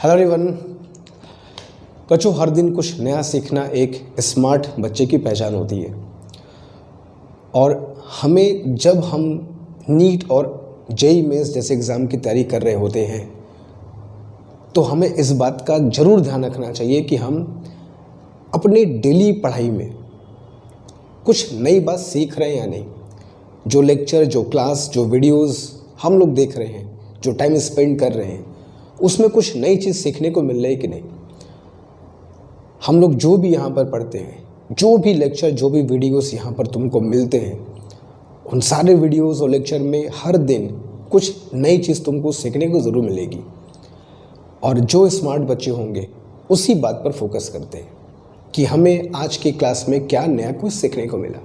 Hello everyone. बच्चों, हर दिन कुछ नया सीखना एक स्मार्ट बच्चे की पहचान होती है और हमें जब हम नीट और जेईई मेंस जैसे एग्ज़ाम की तैयारी कर रहे होते हैं तो हमें इस बात का ज़रूर ध्यान रखना चाहिए कि हम अपने डेली पढ़ाई में कुछ नई बात सीख रहे हैं या नहीं। जो लेक्चर, जो क्लास, जो वीडियोस हम लोग देख रहे हैं, जो टाइम स्पेंड कर रहे हैं, उसमें कुछ नई चीज़ सीखने को मिल रही है कि नहीं। हम लोग जो भी यहाँ पर पढ़ते हैं, जो भी लेक्चर, जो भी वीडियोस यहाँ पर तुमको मिलते हैं, उन सारे वीडियोस और लेक्चर में हर दिन कुछ नई चीज़ तुमको सीखने को ज़रूर मिलेगी। और जो स्मार्ट बच्चे होंगे उसी बात पर फोकस करते हैं कि हमें आज की क्लास में क्या नया कुछ सीखने को मिला।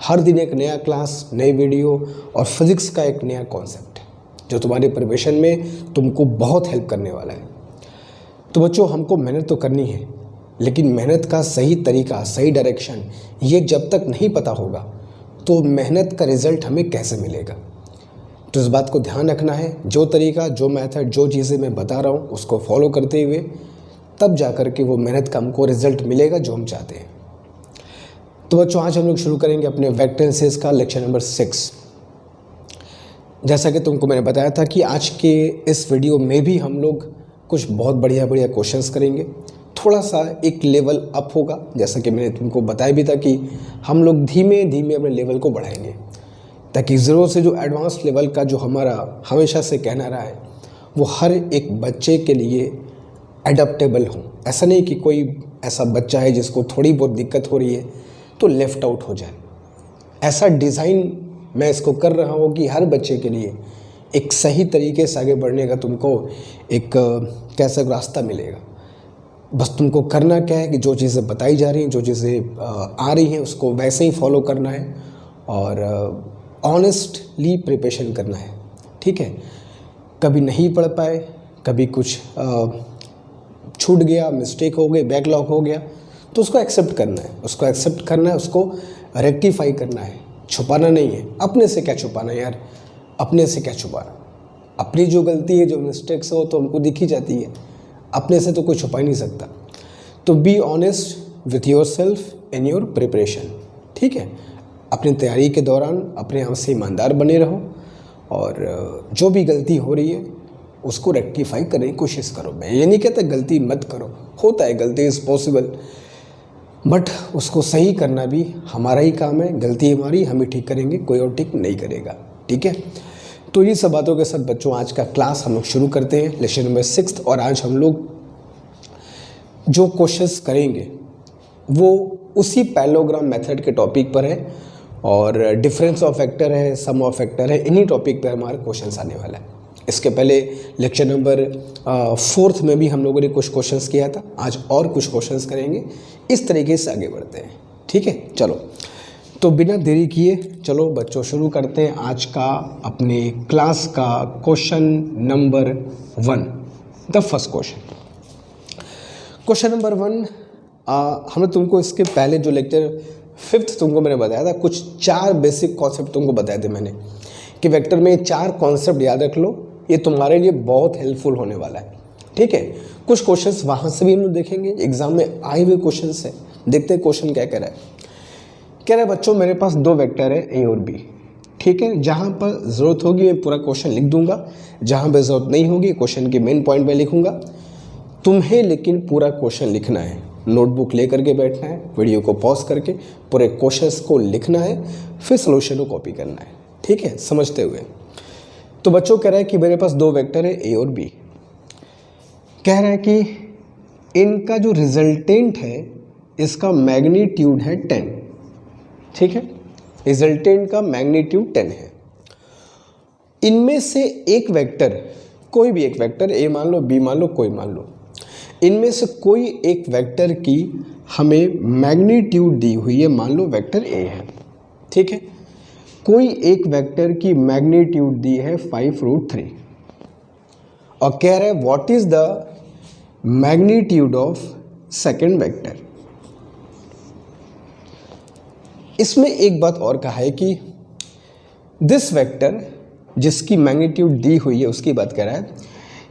हर दिन एक नया क्लास, नई वीडियो और फिज़िक्स का एक नया कॉन्सेप्ट जो तुम्हारे प्रिपरेशन में तुमको बहुत हेल्प करने वाला है। तो बच्चों, हमको मेहनत तो करनी है, लेकिन मेहनत का सही तरीका, सही डायरेक्शन ये जब तक नहीं पता होगा तो मेहनत का रिज़ल्ट हमें कैसे मिलेगा। तो इस बात को ध्यान रखना है। जो तरीका, जो मेथड, जो चीज़ें मैं बता रहा हूँ उसको फॉलो करते हुए तब जा कर के वो मेहनत का हमको रिज़ल्ट मिलेगा जो हम चाहते हैं। तो बच्चों, आज हम लोग शुरू करेंगे अपने वेक्टर एनालिसिस का लेक्चर नंबर 6। जैसा कि तुमको मैंने बताया था कि आज के इस वीडियो में भी हम लोग कुछ बहुत बढ़िया क्वेश्चंस करेंगे। थोड़ा सा एक लेवल अप होगा, जैसा कि मैंने तुमको बताया भी था कि हम लोग धीमे धीमे अपने लेवल को बढ़ाएंगे ताकि ज़ीरो से जो एडवांस लेवल का जो हमारा हमेशा से कहना रहा है वो हर एक बच्चे के लिए एडाप्टेबल हो। ऐसा नहीं कि कोई ऐसा बच्चा है जिसको थोड़ी बहुत दिक्कत हो रही है तो लेफ़्ट आउट हो जाए। ऐसा डिज़ाइन मैं इसको कर रहा हूँ कि हर बच्चे के लिए एक सही तरीके से आगे बढ़ने का तुमको एक कैसा रास्ता मिलेगा। बस तुमको करना क्या है कि जो चीज़ें बताई जा रही हैं, जो चीज़ें आ रही हैं उसको वैसे ही फॉलो करना है और ऑनेस्टली प्रिपरेशन करना है। ठीक है, कभी नहीं पढ़ पाए, कभी कुछ छूट गया, मिस्टेक हो गई, बैकलॉग हो गया तो उसको एक्सेप्ट करना है, उसको रेक्टिफाई करना है, छुपाना नहीं है। अपने से क्या छुपाना यार, अपने से क्या छुपाना। अपनी जो गलती है, जो मिस्टेक्स हो तो हमको दिखी जाती है, अपने से तो कोई छुपा ही नहीं सकता। तो be honest with your self in your preparation. ठीक है, अपनी तैयारी के दौरान अपने आप से ईमानदार बने रहो और जो भी गलती हो रही है उसको रेक्टिफाई करने की कोशिश करो। मैं ये नहीं कहता गलती मत करो, होता है, गलती इज़ पॉसिबल, बट उसको सही करना भी हमारा ही काम है। गलती हमारी, हम ही ठीक करेंगे, कोई और ठीक नहीं करेगा। ठीक है, तो ये सब बातों के साथ बच्चों आज का क्लास हम लोग शुरू करते हैं, लेक्चर नंबर 6। और आज हम लोग जो क्वेश्चंस करेंगे वो उसी पैरेललोग्राम मेथड के टॉपिक पर है और डिफरेंस ऑफ फैक्टर है, सम ऑफ फैक्टर है, इन्हीं टॉपिक पर हमारा क्वेश्चंस आने वाला है। इसके पहले लेक्चर नंबर 4 में भी हम लोगों ने कुछ क्वेश्चंस किया था, आज और कुछ क्वेश्चंस करेंगे। इस तरीके से आगे बढ़ते हैं। ठीक है, चलो तो बिना देरी किए चलो बच्चों शुरू करते हैं आज का अपने क्लास का question number 1। The first question number 1। हमने तुमको इसके पहले जो लेक्चर 5 तुमको मैंने बताया था, कुछ 4 बेसिक कॉन्सेप्ट तुमको बताए थे मैंने कि वेक्टर में 4 कॉन्सेप्ट याद रख लो, ये तुम्हारे लिए बहुत हेल्पफुल होने वाला है। ठीक है, कुछ क्वेश्चंस वहाँ से भी हम लोग देखेंगे, एग्जाम में आए हुए क्वेश्चंस है। देखते हैं क्वेश्चन क्या कह रहा है। कह रहा है बच्चों मेरे पास 2 वेक्टर है ए और बी। ठीक है, जहाँ पर ज़रूरत होगी मैं पूरा क्वेश्चन लिख दूंगा, जहाँ पर ज़रूरत नहीं होगी क्वेश्चन के मेन पॉइंट में लिखूंगा। तुम्हें लेकिन पूरा क्वेश्चन लिखना है, नोटबुक ले करके बैठना है, वीडियो को पॉज करके पूरे क्वेश्चंस को लिखना है, फिर सोल्यूशन को कॉपी करना है। ठीक है, समझते हुए। तो बच्चों कह रहा है कि मेरे पास 2 वेक्टर है ए और बी। कह रहा है कि इनका जो रिजल्टेंट है इसका मैग्नीट्यूड है 10। ठीक है, रिजल्टेंट का मैग्नीट्यूड 10 है। इनमें से एक वेक्टर, कोई भी एक वेक्टर, ए मान लो, बी मान लो, कोई मान लो, इनमें से कोई एक वेक्टर की हमें मैग्नीट्यूड दी हुई है, मान लो वेक्टर ए है। ठीक है, कोई एक वेक्टर की मैग्नीट्यूड दी है 5√3 और कह रहा है what is the magnitude of second vector. इसमें एक बात और कहा है कि दिस वेक्टर जिसकी मैग्नीट्यूड दी हुई है उसकी बात कर रहा है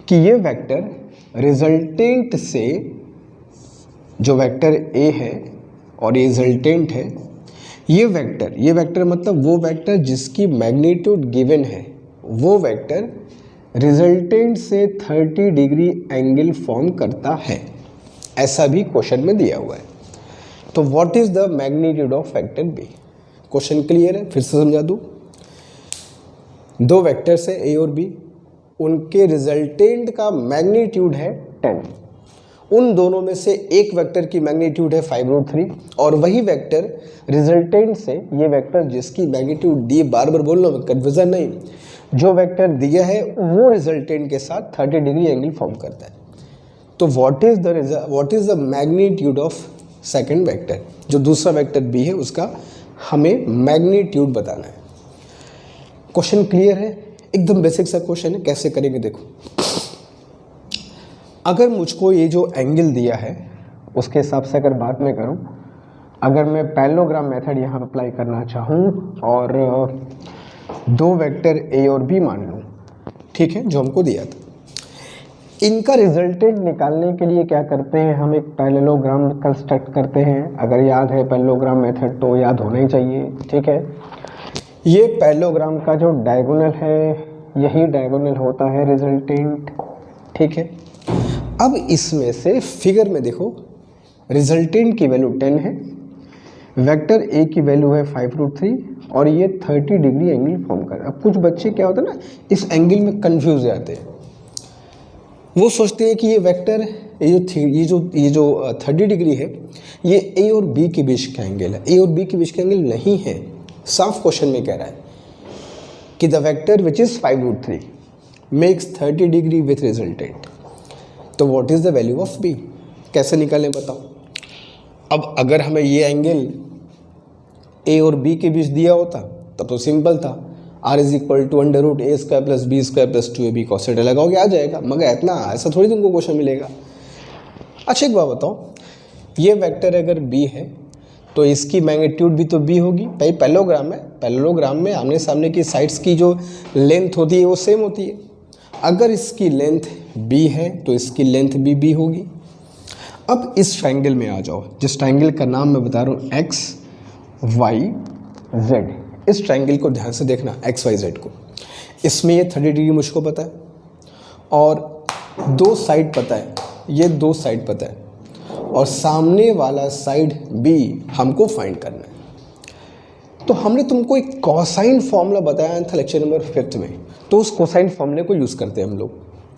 कि ये वेक्टर रिजल्टेंट से जो वेक्टर ए है और ये रिजल्टेंट है, ये वेक्टर मतलब वो वेक्टर जिसकी मैग्नीट्यूड गिवन है, वो वेक्टर रिजल्टेंट से 30 डिग्री एंगल फॉर्म करता है, ऐसा भी क्वेश्चन में दिया हुआ है। तो what is the magnitude of vector b? Question clear है? फिर से समझा दूं, दो वेक्टर्स है ए और बी, उनके रिजल्टेंट का मैग्नीट्यूड है 10, उन दोनों में से एक वेक्टर की मैग्नीट्यूड है 5√3 और वही वेक्टर रिजल्टेंट से, ये वेक्टर जिसकी मैग्नीट्यूड दी, बार बार बोल रहा हूँ, कन्फ्यूजन नहीं, जो वेक्टर दिया है वो रिजल्टेंट के साथ 30 डिग्री एंगल फॉर्म करता है। तो what is the magnitude of second vector, जो दूसरा वेक्टर बी है उसका हमें मैग्नीट्यूड बताना है। क्वेश्चन क्लियर है? एकदम बेसिक सा क्वेश्चन है, कैसे करेंगे देखो। अगर मुझको ये जो एंगल दिया है उसके हिसाब से अगर बात मैं करूं, अगर मैं पैरेललोग्राम मेथड यहाँ अप्लाई करना चाहूँ और दो वेक्टर ए और बी मान लूँ, ठीक है, जो हमको दिया था, इनका रिजल्टेंट निकालने के लिए क्या करते हैं, हम एक पैरेललोग्राम कंस्ट्रक्ट करते हैं। अगर याद है पैरेललोग्राम मेथड तो याद होना ही चाहिए, ठीक है। ये पैरेललोग्राम का जो डायगोनल है, यही डायगोनल होता है रिजल्टेंट, ठीक है। अब इसमें से फिगर में देखो, रिजल्टेंट की वैल्यू 10 है, वेक्टर ए की वैल्यू है 5√3 और ये 30 डिग्री एंगल फॉर्म कर रहा है। अब कुछ बच्चे क्या होता है ना, इस एंगल में कंफ्यूज जाते हैं, वो सोचते हैं कि ये वेक्टर ये जो 30 डिग्री है ये ए और बी के बीच का एंगल है। ए और बी के बीच का एंगल नहीं है, साफ क्वेश्चन में कह रहा है कि the vector which is 5√3 makes 30 degree with resultant. तो what is the value of B, कैसे निकालें बताओ। अब अगर हमें ये एंगल ए और बी के बीच दिया होता तब तो सिंपल था, r is equal to √a² + b² + 2ab cos θ लगाओगे आ जाएगा, मगर इतना ऐसा थोड़ी तुमको क्वेश्चन मिलेगा। अच्छा एक बात बताओ, ये वेक्टर अगर b है तो इसकी मैग्नीट्यूड भी तो b होगी भाई, पैरेललोग्राम में आमने सामने की साइड्स की जो लेंथ होती है वो सेम होती है। अगर इसकी लेंथ b है तो इसकी लेंथ भी b होगी। अब इस ट्रायंगल में आ जाओ, जिस ट्रायंगल का नाम मैं बता रहा हूँ x y z, इस ट्रायंगल को ध्यान से देखना, एक्स वाई जेड को। इसमें ये 30 डिग्री मुझको पता है और दो साइड पता है, ये दो साइड पता है और सामने वाला साइड बी हमको फाइंड करना है। तो हमने तुमको एक कोसाइन फॉर्मूला बताया था लेक्चर नंबर 5 में, तो उस कोसाइन फॉर्मूले को यूज़ करते हैं हम लोग।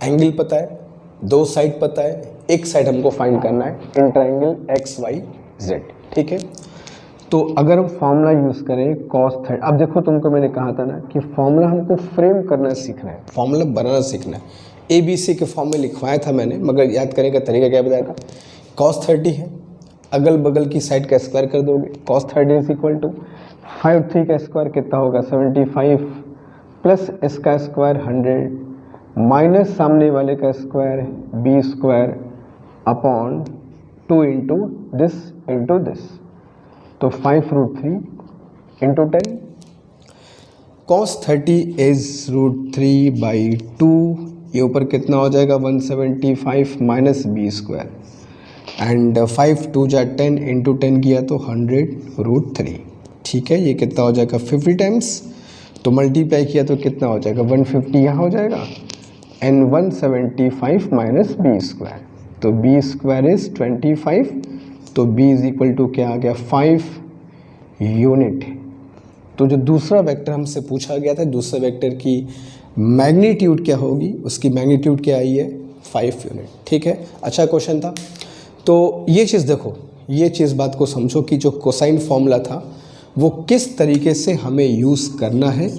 एंगल पता है, दो साइड पता है, एक साइड हमको फाइंड करना है in triangle x y z, ठीक है। तो अगर हम फॉर्मूला यूज़ करें cos θ, अब देखो तुमको मैंने कहा था ना कि फॉर्मूला हमको फ्रेम करना सीखना है, फॉर्मूला बनाना सीखना है। ABC के फॉर्म में लिखवाया था मैंने, मगर याद करने का तरीका क्या बताया था। cos 30 है, अगल बगल की साइड का स्क्वायर कर दोगे, cos 30 इज इक्वल टू 5/3 का स्क्वायर कितना होगा 75 प्लस इसका स्क्वायर 100 माइनस सामने वाले का square b² upon 2 into this, तो 5√3 इंटू 10, cos 30 इज √3/2, ये ऊपर कितना हो जाएगा 175 माइनस b² एंड 5 2 जा 10 इंटू 10 किया तो 100√3, ठीक है। ये कितना हो जाएगा 50 टाइम्स, तो मल्टीप्लाई किया तो कितना हो जाएगा 150 यहाँ हो जाएगा एंड 175 माइनस b², तो b² इज 25, तो b इज इक्वल टू क्या आ गया 5 यूनिट। तो जो दूसरा वेक्टर हमसे पूछा गया था, दूसरे वेक्टर की मैग्नीट्यूड क्या होगी, उसकी मैग्नीट्यूड क्या आई है 5 यूनिट, ठीक है। अच्छा क्वेश्चन था। तो ये चीज़ देखो, ये चीज़ बात को समझो कि जो कोसाइन फॉर्मूला था वो किस तरीके से हमें यूज़ करना है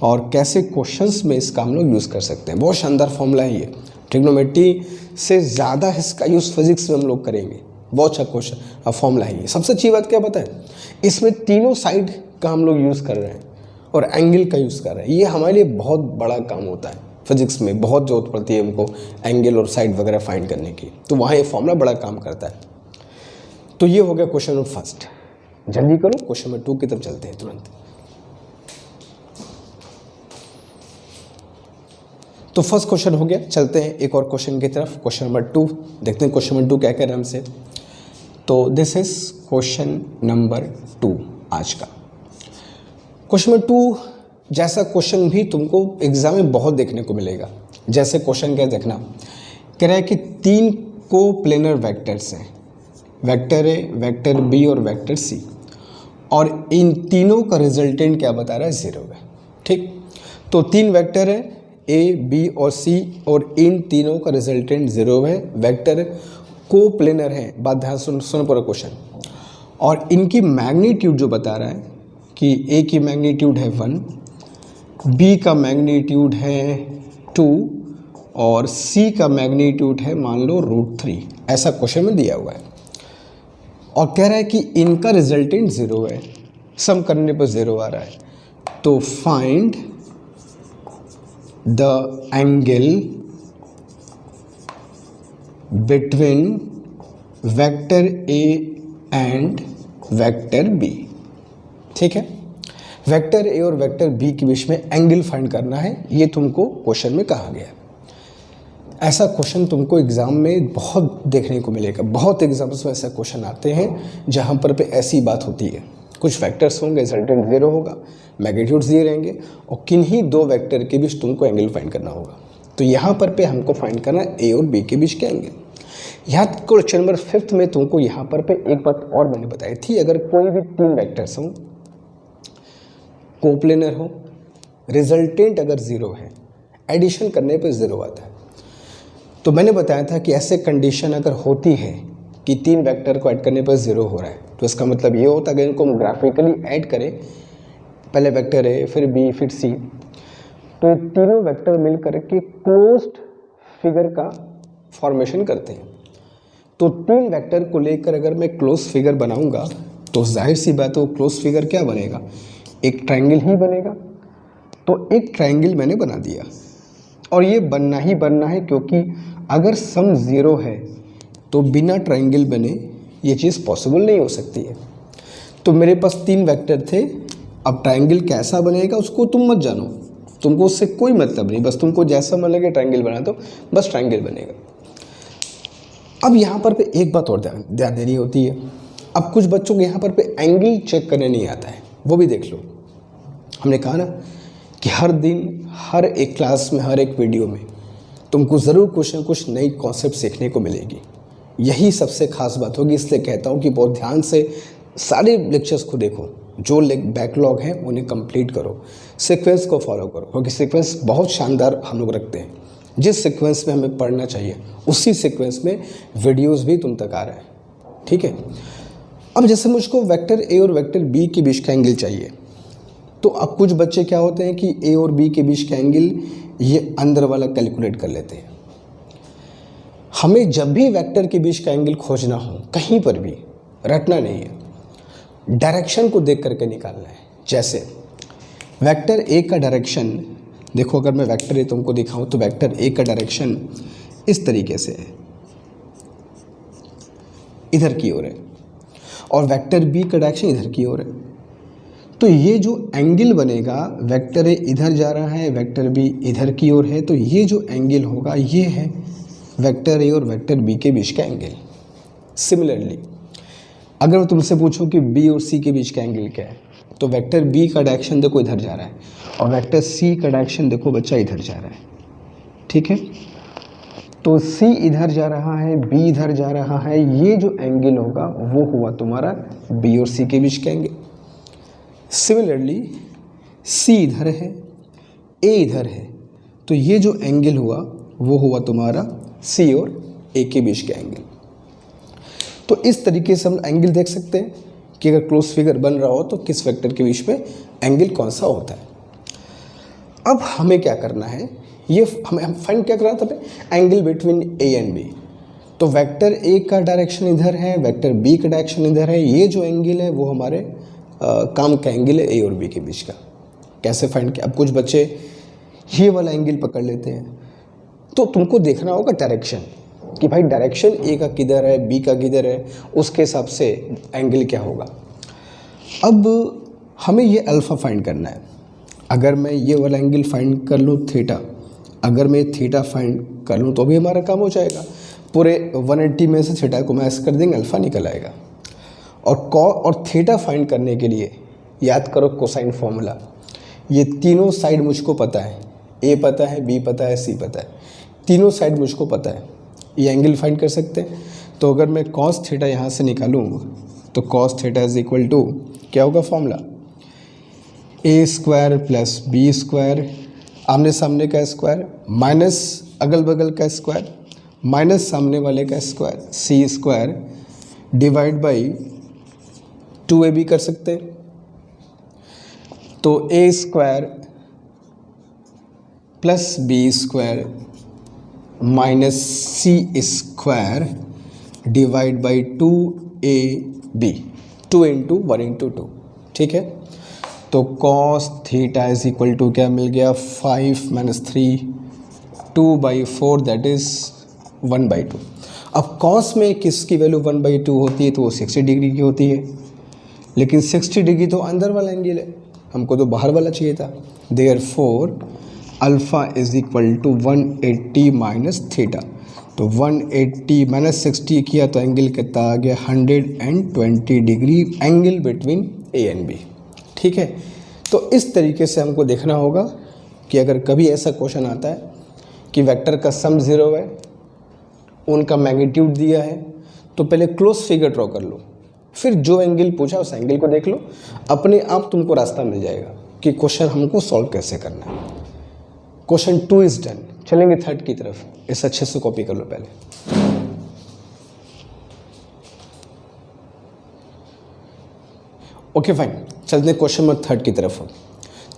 और कैसे क्वेश्चंस में इसका हम लोग यूज़ कर सकते हैं। बहुत शानदार फॉर्मूला है ये, ट्रिग्नोमेट्री से ज़्यादा इसका यूज़ फिजिक्स में हम लोग करेंगे। बहुत अच्छा क्वेश्चन फॉर्मूला है ये। सबसे अच्छी बात क्या पता है, इसमें तीनों साइड का हम लोग यूज़ कर रहे हैं और एंगल का यूज़ कर रहे हैं। ये हमारे लिए बहुत बड़ा काम होता है, फिजिक्स में बहुत ज़रूरत पड़ती है हमको एंगल और साइड वगैरह फाइंड करने की, तो वहाँ ये फॉर्मूला बड़ा काम करता है। तो ये हो गया क्वेश्चन नंबर फर्स्ट। जल्दी करो, क्वेश्चन नंबर 2 की तरफ चलते हैं तुरंत। तो फर्स्ट क्वेश्चन हो गया। चलते हैं एक और क्वेश्चन की तरफ, क्वेश्चन नंबर 2। देखते हैं क्वेश्चन नंबर 2 क्या कह रहे हैं हमसे। तो दिस इज क्वेश्चन नंबर 2 आज का। क्वेश्चन नंबर 2 जैसा क्वेश्चन भी तुमको एग्जाम में बहुत देखने को मिलेगा। जैसे क्वेश्चन क्या देखना, कह रहा है कि 3 कोप्लेनर वेक्टर्स हैं, वेक्टर ए, वेक्टर बी और वेक्टर सी, और इन तीनों का रिजल्टेंट क्या बता रहा है, 0 है। ठीक, तो 3 वेक्टर है ए, बी और सी, और इन तीनों का रिजल्टेंट 0 है। वेक्टर कोप्लेनर है, बात ध्यान सुनो पूरा क्वेश्चन। और इनकी मैग्नीट्यूड जो बता रहा है कि ए की मैग्नीट्यूड है 1, बी का मैग्नीट्यूड है 2 और सी का मैग्नीट्यूड है मान लो √3, ऐसा क्वेश्चन में दिया हुआ है। और कह रहा है कि इनका रिजल्टेंट 0 है, सम करने पर 0 आ रहा है। तो find the angle between vector a and vector b. ठीक है, वेक्टर ए और वेक्टर बी के बीच में एंगल फाइंड करना है, ये तुमको क्वेश्चन में कहा गया है। ऐसा क्वेश्चन तुमको एग्ज़ाम में बहुत देखने को मिलेगा। बहुत एग्जाम्स में ऐसा क्वेश्चन आते हैं जहाँ पर पे ऐसी बात होती है, कुछ वेक्टर्स होंगे, रिजल्टेंट 0 होगा, मैग्नीट्यूड्स दिए रहेंगे और किन्हीं 2 वेक्टर के बीच तुमको एंगल फाइंड करना होगा। तो यहाँ पर पे हमको फाइंड करना है ए और बी के बीच के एंगल। यहाँ क्वेश्चन नंबर 5 में तुमको यहाँ पर पे एक बात और मैंने बताई थी, अगर कोई भी 3 वेक्टर्स हों, कोप्लेनर हो, रिजल्टेंट अगर 0 है, एडिशन करने पर 0 आता है, तो मैंने बताया था कि ऐसे कंडीशन अगर होती है कि 3 वेक्टर को ऐड करने पर 0 हो रहा है, तो इसका मतलब ये होता है अगर इनको हम ग्राफिकली ऐड करें, पहले वेक्टर ए, फिर बी, फिर सी, तो तीनों वेक्टर मिल करके क्लोज्ड फिगर का फॉर्मेशन करते हैं। तो 3 वेक्टर को लेकर अगर मैं क्लोज फिगर बनाऊंगा तो जाहिर सी बात है वो क्लोज फिगर क्या बनेगा, एक ट्रायंगल ही बनेगा। तो एक ट्रायंगल मैंने बना दिया और ये बनना ही बनना है, क्योंकि अगर सम 0 है तो बिना ट्रायंगल बने ये चीज़ पॉसिबल नहीं हो सकती है। तो मेरे पास 3 वेक्टर थे, अब ट्रायंगल कैसा बनेगा उसको तुम मत जानो, तुमको उससे कोई मतलब नहीं, बस तुमको जैसा मन लगे ट्रायंगल बना दो, बस ट्रायंगल बनेगा। अब यहाँ पर पे एक बात और ध्यान देनी होती है। अब कुछ बच्चों को यहाँ पर पे एंगल चेक करने नहीं आता है, वो भी देख लो। हमने कहा ना कि हर दिन, हर एक क्लास में, हर एक वीडियो में तुमको ज़रूर कुछ ना कुछ नई कॉन्सेप्ट सीखने को मिलेगी। यही सबसे खास बात होगी, इसलिए कहता हूँ कि बहुत ध्यान से सारे लेक्चर्स को देखो, जो बैकलॉग हैं उन्हें कंप्लीट करो, सीक्वेंस को फॉलो करो, क्योंकि सीक्वेंस बहुत शानदार हम लोग रखते हैं। जिस सीक्वेंस में हमें पढ़ना चाहिए उसी सीक्वेंस में वीडियोस भी तुम तक आ रहा है। ठीक है, अब जैसे मुझको वेक्टर ए और वेक्टर बी के बीच का एंगल चाहिए, तो अब कुछ बच्चे क्या होते हैं कि ए और बी के बीच का एंगल ये अंदर वाला कैलकुलेट कर लेते हैं। हमें जब भी वेक्टर के बीच का एंगल खोजना हो, कहीं पर भी रटना नहीं है, डायरेक्शन को देख करके निकालना है। जैसे वेक्टर ए का डायरेक्शन देखो, अगर मैं वेक्टर ए तुमको दिखाऊं तो वेक्टर ए का डायरेक्शन इस तरीके से है, इधर की ओर है, और वेक्टर बी का डायरेक्शन इधर की ओर है। तो ये जो एंगल बनेगा, वेक्टर ए इधर जा रहा है, वेक्टर बी इधर की ओर है, तो ये जो एंगल होगा ये है वेक्टर ए और वेक्टर बी के बीच का एंगल। सिमिलरली अगर मैं तुमसे पूछूं कि बी और सी के बीच का एंगल क्या है, तो वेक्टर बी का डायरेक्शन देखो इधर जा रहा है और वेक्टर सी का डायरेक्शन देखो बच्चा इधर जा रहा है। ठीक है, तो सी इधर जा रहा है, बी इधर जा रहा है, ये जो एंगल होगा वो हुआ तुम्हारा बी और सी के बीच का एंगल। सिमिलरली सी इधर है, ए इधर है, तो ये जो एंगल हुआ वो हुआ तुम्हारा सी और ए के बीच का एंगल। तो इस तरीके से हम एंगल देख सकते हैं कि अगर क्लोज फिगर बन रहा हो तो किस वेक्टर के बीच में एंगल कौन सा होता है। अब हमें क्या करना है, ये हम फाइंड क्या करना था, angle between A and b. तो वेक्टर ए का डायरेक्शन इधर है, वेक्टर बी का डायरेक्शन इधर है, ये जो एंगल है वो हमारे काम का एंगल है ए और बी के बीच का। कैसे फाइंड किया, अब कुछ बच्चे ये वाला एंगल पकड़ लेते हैं, तो तुमको देखना होगा डायरेक्शन कि भाई डायरेक्शन ए का किधर है, बी का किधर है, उसके हिसाब से एंगल क्या होगा। अब हमें ये अल्फ़ा फाइंड करना है। अगर मैं ये वाला एंगल फाइंड कर लूँ थीटा, अगर मैं थीटा फाइंड कर लूँ तो भी हमारा काम हो जाएगा। पूरे 180 में से थीटा को माइनस कर देंगे, अल्फ़ा निकल आएगा। और थीटा फाइंड करने के लिए याद करो कोसाइन फॉर्मूला। ये तीनों साइड मुझको पता है, ए पता है, बी पता है, सी पता है, तीनों साइड मुझको पता है, ये एंगल फाइंड कर सकते हैं। तो अगर मैं कॉस थीटा यहाँ से निकालूँ तो cos theta is equal to क्या होगा formula, a square plus B square, आमने सामने का स्क्वायर माइनस अगल बगल का स्क्वायर माइनस सामने वाले का square, C square divide by 2ab कर सकते हैं। तो A square plus B square minus C square divide by 2ab, 2 into 1 into 2, ठीक है। तो cos theta is equal to क्या मिल गया, 5 - 3 2/4 दैट इज़ 1/2। अब कॉस में किसकी वैल्यू 1/2 होती है तो वो 60 डिग्री की होती है, लेकिन 60 डिग्री तो अंदर वाला एंगल है, हमको तो बाहर वाला चाहिए था। Therefore alpha is equal to 180 minus theta. तो 180 माइनस 60 किया तो एंगल कितना आ गया, 120 degree angle between A and b, ठीक है। तो इस तरीके से हमको देखना होगा कि अगर कभी ऐसा क्वेश्चन आता है कि वेक्टर का सम 0 है, उनका मैग्नीट्यूड दिया है, तो पहले क्लोज फिगर ड्रॉ कर लो, फिर जो एंगल पूछा उस एंगल को देख लो, अपने आप तुमको रास्ता मिल जाएगा कि क्वेश्चन हमको सॉल्व कैसे करना है। Question 2 is done. चलेंगे थर्ड की तरफ, इस अच्छे से कॉपी कर लो पहले। ओके फाइन, चलते हैं क्वेश्चन नंबर 3 की तरफ।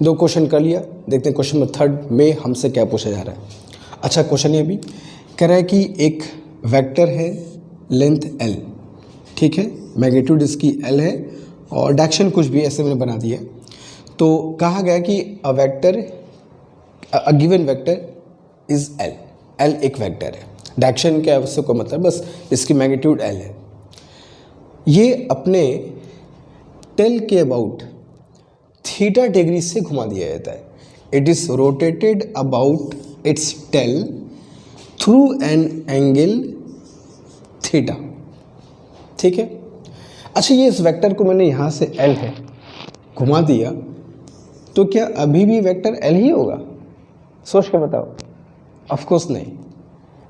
2 क्वेश्चन कर लिया, देखते हैं क्वेश्चन नंबर 3 में हमसे क्या पूछा जा रहा है। अच्छा क्वेश्चन ये भी कह रहा है कि एक वेक्टर है लेंथ l, ठीक है, मैग्नीट्यूड इसकी l है और डायरेक्शन कुछ भी ऐसे मैंने बना दिया है। तो कहा गया कि a given vector is l एक वेक्टर है, डायरेक्शन क्या है उससे कोई मतलब, बस इसकी मैग्नीट्यूड l है। ये अपने टेल के अबाउट थीटा डिग्री से घुमा दिया जाता है। It is rotated about its tail through an angle theta, ठीक है। अच्छा ये इस वेक्टर को मैंने यहाँ से l है घुमा दिया, तो क्या अभी भी वेक्टर l ही होगा? सोच के बताओ। ऑफ कोर्स नहीं,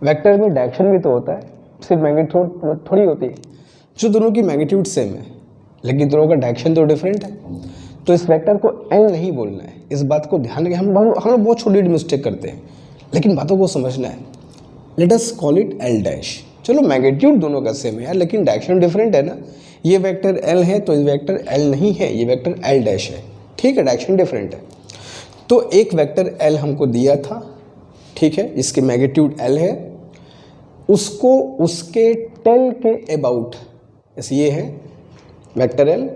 वेक्टर में डायरेक्शन भी तो होता है, सिर्फ मैग्नीट्यूड थोड़ी होती है। जो दोनों की मैग्नीट्यूड सेम है लेकिन दोनों का डायरेक्शन तो डिफरेंट है, तो इस वेक्टर को l नहीं बोलना है। इस बात को ध्यान रखें, हम लोग बहुत छोटी मिस्टेक करते हैं, लेकिन बातों को समझना है। Let us call it l dash. चलो मैग्नीट्यूड दोनों का सेम है यार, लेकिन डायरेक्शन डिफरेंट है ना। ये वेक्टर l है तो ये वेक्टर l नहीं है, ये वेक्टर l डैश है, ठीक है, डायरेक्शन डिफरेंट है। तो एक वेक्टर l हमको दिया था, ठीक है, इसकी मैग्नीट्यूड l है, उसको उसके टेल के अबाउट, जैसे ये है वेक्टर l,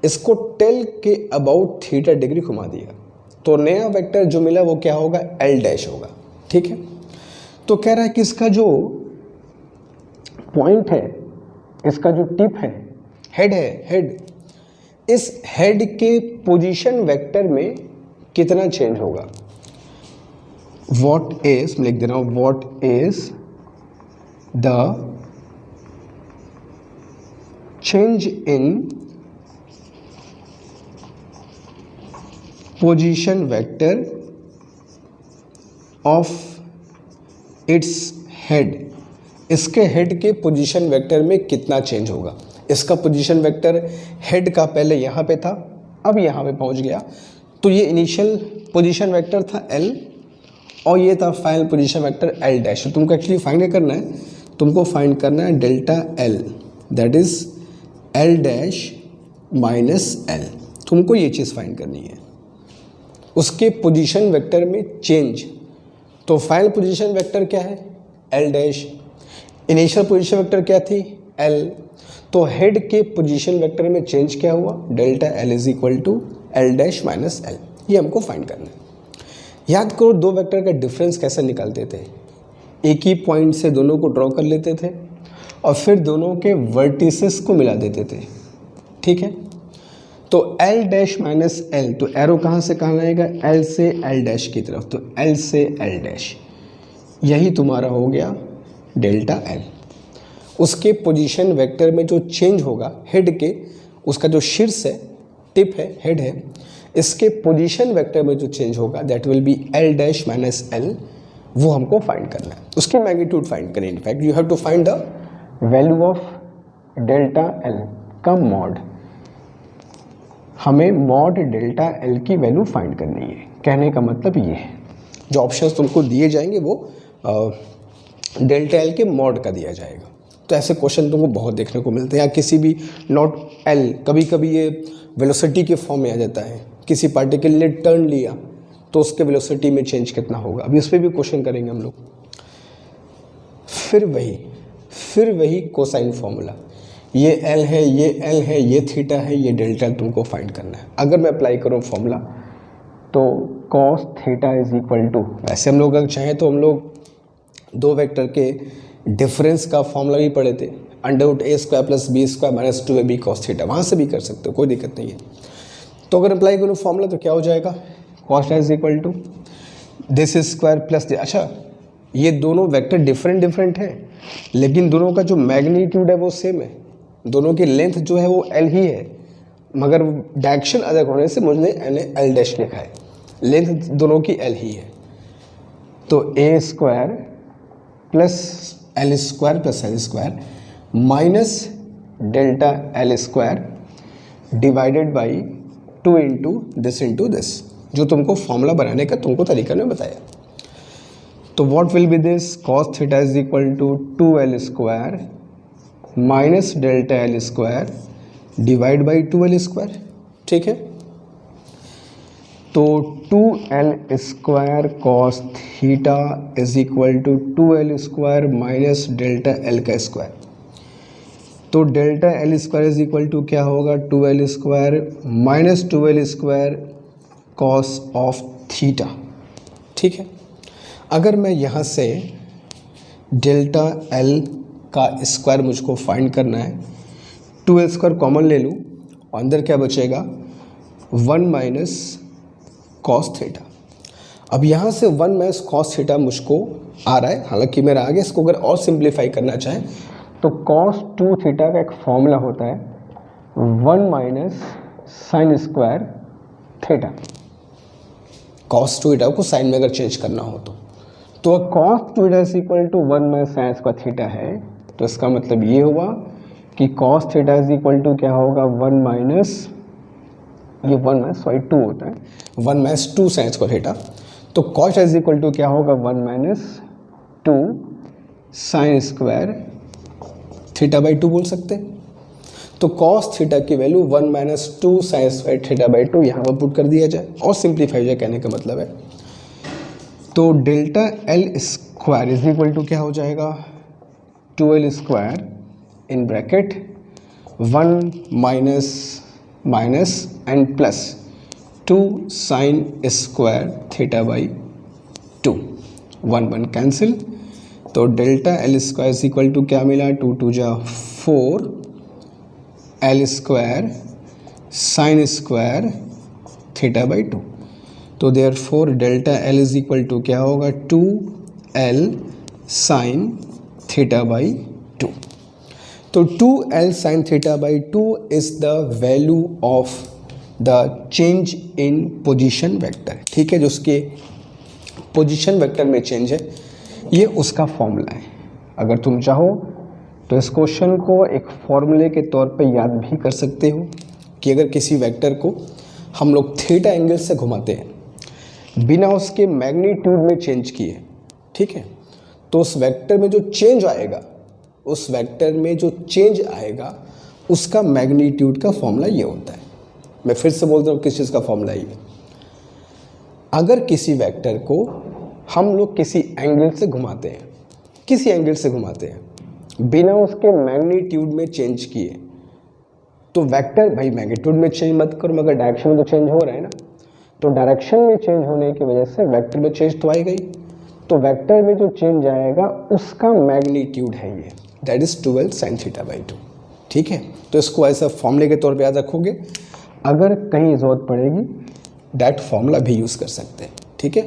इसको टेल के अबाउट थीटा डिग्री घुमा दिया, तो नया वेक्टर जो मिला वो क्या होगा, l डैश होगा, ठीक है। तो कह रहा है कि इसका जो पॉइंट है, इसका जो टिप है, हेड है, हेड, इस हेड के पोजीशन वेक्टर में कितना चेंज होगा। व्हाट इज, मैं लिख दे रहा हूं, what is the change in position vector of its head, इसके हेड के पोजीशन वेक्टर में कितना चेंज होगा। इसका पोजीशन वेक्टर हेड का पहले यहाँ पे था, अब यहाँ पे पहुँच गया, तो ये इनिशियल पोजीशन वेक्टर था l और ये था final position vector l dash. तो तुमको एक्चुअली फाइंड करना है, तुमको फाइंड करना है delta l, that is l dash minus l। तुमको ये चीज़ फाइंड करनी है, उसके पोजीशन वेक्टर में चेंज। तो फाइनल पोजीशन वेक्टर क्या है, l dash, initial position vector क्या थी, l, तो हेड के पोजीशन वेक्टर में चेंज क्या हुआ, delta l is equal to l dash minus l। ये हमको फाइंड करना है। याद करो दो वेक्टर का डिफरेंस कैसे निकालते थे, एक ही पॉइंट से दोनों को ड्रॉ कर लेते थे और फिर दोनों के वर्टिसेस को मिला देते थे, ठीक है। तो एल डैश माइनस एल, तो एरो कहाँ से कहाँ आएगा, एल से एल डैश की तरफ, तो एल से एल डैश, यही तुम्हारा हो गया डेल्टा एल। उसके पोजीशन वेक्टर में जो चेंज होगा हेड के, उसका जो शीर्ष है, टिप है, हेड है, इसके पोजीशन वेक्टर में जो चेंज होगा that will be L dash minus L, वो हमको फाइंड करना है, उसकी मैग्नीट्यूड फाइंड करें। In fact you have to find the value of delta L का मॉड, हमें मॉड डेल्टा एल की वैल्यू फाइंड करनी है। कहने का मतलब ये है, जो ऑप्शंस तुमको दिए जाएंगे वो डेल्टा एल के मॉड का दिया जाएगा। तो ऐसे क्वेश्चन तुमको बहुत देखने को मिलते हैं, या किसी भी नॉट एल, कभी कभी ये वेलोसिटी के फॉर्म में आ जाता है, किसी पार्टिकल ने टर्न लिया तो उसके वेलोसिटी में चेंज कितना होगा, अभी उस पर भी क्वेश्चन करेंगे हम लोग। फिर वही कोसाइन फॉर्मूला, ये एल है, ये एल है, ये थीटा है, ये डेल्टा तुमको फाइंड करना है। अगर मैं अप्लाई करूँ फॉर्मूला तो cos theta is equal to, वैसे हम लोग अगर चाहें तो हम लोग दो वेक्टर के डिफरेंस का फॉर्मूला भी पढ़े थे, under A square plus B square minus 2ab cos theta, वहाँ से भी कर सकते हो, कोई दिक्कत नहीं है। तो अगर अप्लाई करूँ फॉर्मूला तो क्या हो जाएगा, cos is equal to this square plus, अच्छा ये दोनों वेक्टर डिफरेंट है, लेकिन दोनों का जो मैग्नीट्यूड है वो सेम है, दोनों की लेंथ जो है वो एल ही है, मगर डायरेक्शन अलग होने से मुझे एल डैश लिखा है, लेंथ दोनों की एल ही है। तो A square plus L square minus delta L square divided by 2 into this, जो तुमको फॉर्मूला बनाने का तुमको तरीका ने बताया। तो what will be this, cos theta is equal to 2l square minus delta L square divide by 2l square, ठीक है। तो 2l square cos theta is equal to 2l square minus delta L का square, तो delta L square is equal to क्या होगा, 2l square minus 2l square cos of theta, ठीक है। अगर मैं यहाँ से डेल्टा एल का स्क्वायर मुझको फाइंड करना है, 2l स्क्वायर कॉमन ले लूँ, अंदर क्या बचेगा 1 माइनस कॉस थीटा। अब यहाँ से 1 माइनस कॉस थीटा मुझको आ रहा है, हालांकि मेरा आगे इसको अगर और सिंप्लीफाई करना चाहें तो कॉस 2 थीटा का एक फॉर्मूला होता है 1 minus sine square theta, cos 2 theta को साइन में अगर चेंज करना हो तो cos 2 theta is equal to 1 minus sine square theta है, तो इसका मतलब ये हुआ कि cos theta is equal to क्या होगा 1 माइनस, ये 1 माइनस 2 होता है, 1 माइनस 2 साइन स्क्वायर थीटा, तो कॉस इज इक्वल टू क्या होगा 1 minus 2 sine square theta by 2 बोल सकते हैं। तो कॉस थीटा की value 1 minus 2 sine square theta by 2 यहाँ पर पुट कर दिया जाए और सिंप्लीफाई हो जाए, कहने का मतलब है। तो delta L square is equal to क्या हो जाएगा 2l square in bracket 1 minus minus and plus 2 sine square theta by 2, 1 1 cancel, तो delta L square is equal to क्या मिला 2 2 जा 4 L square sine square theta by 2, तो therefore delta L is equal to क्या होगा 2l sine theta by 2। तो 2l sine theta by 2 is the value of the change in position vector, ठीक है, जो उसके पोजीशन वेक्टर में change है, ये उसका फॉर्मूला है। अगर तुम चाहो तो इस क्वेश्चन को एक फॉर्मूले के तौर पे याद भी कर सकते हो कि अगर किसी वेक्टर को हम लोग थीटा एंगल से घुमाते हैं बिना उसके मैग्नीट्यूड में चेंज किए, ठीक है, तो उस वेक्टर में जो चेंज आएगा, उस वेक्टर में जो चेंज आएगा उसका मैग्नीट्यूड का फॉर्मूला ये होता है। मैं फिर से बोलता हूँ किस चीज़ का फॉर्मूला ये, अगर किसी वेक्टर को हम लोग किसी एंगल से घुमाते हैं, किसी एंगल से घुमाते हैं बिना उसके मैग्नीट्यूड में चेंज किए, तो वेक्टर भाई मैग्नीट्यूड में चेंज मत करो मगर डायरेक्शन में तो चेंज हो रहा है ना, तो डायरेक्शन में चेंज होने की वजह से वेक्टर में चेंज तो आएगा ही, तो वेक्टर में जो चेंज आएगा उसका मैग्नीट्यूड है ये, that is 2l sine theta by 2, ठीक है। तो इसको ऐसा फॉर्मूले के तौर पे याद रखोगे। अगर कहीं ज़रूरत पड़ेगी डैट फॉर्मूला भी यूज़ कर सकते हैं। ठीक है,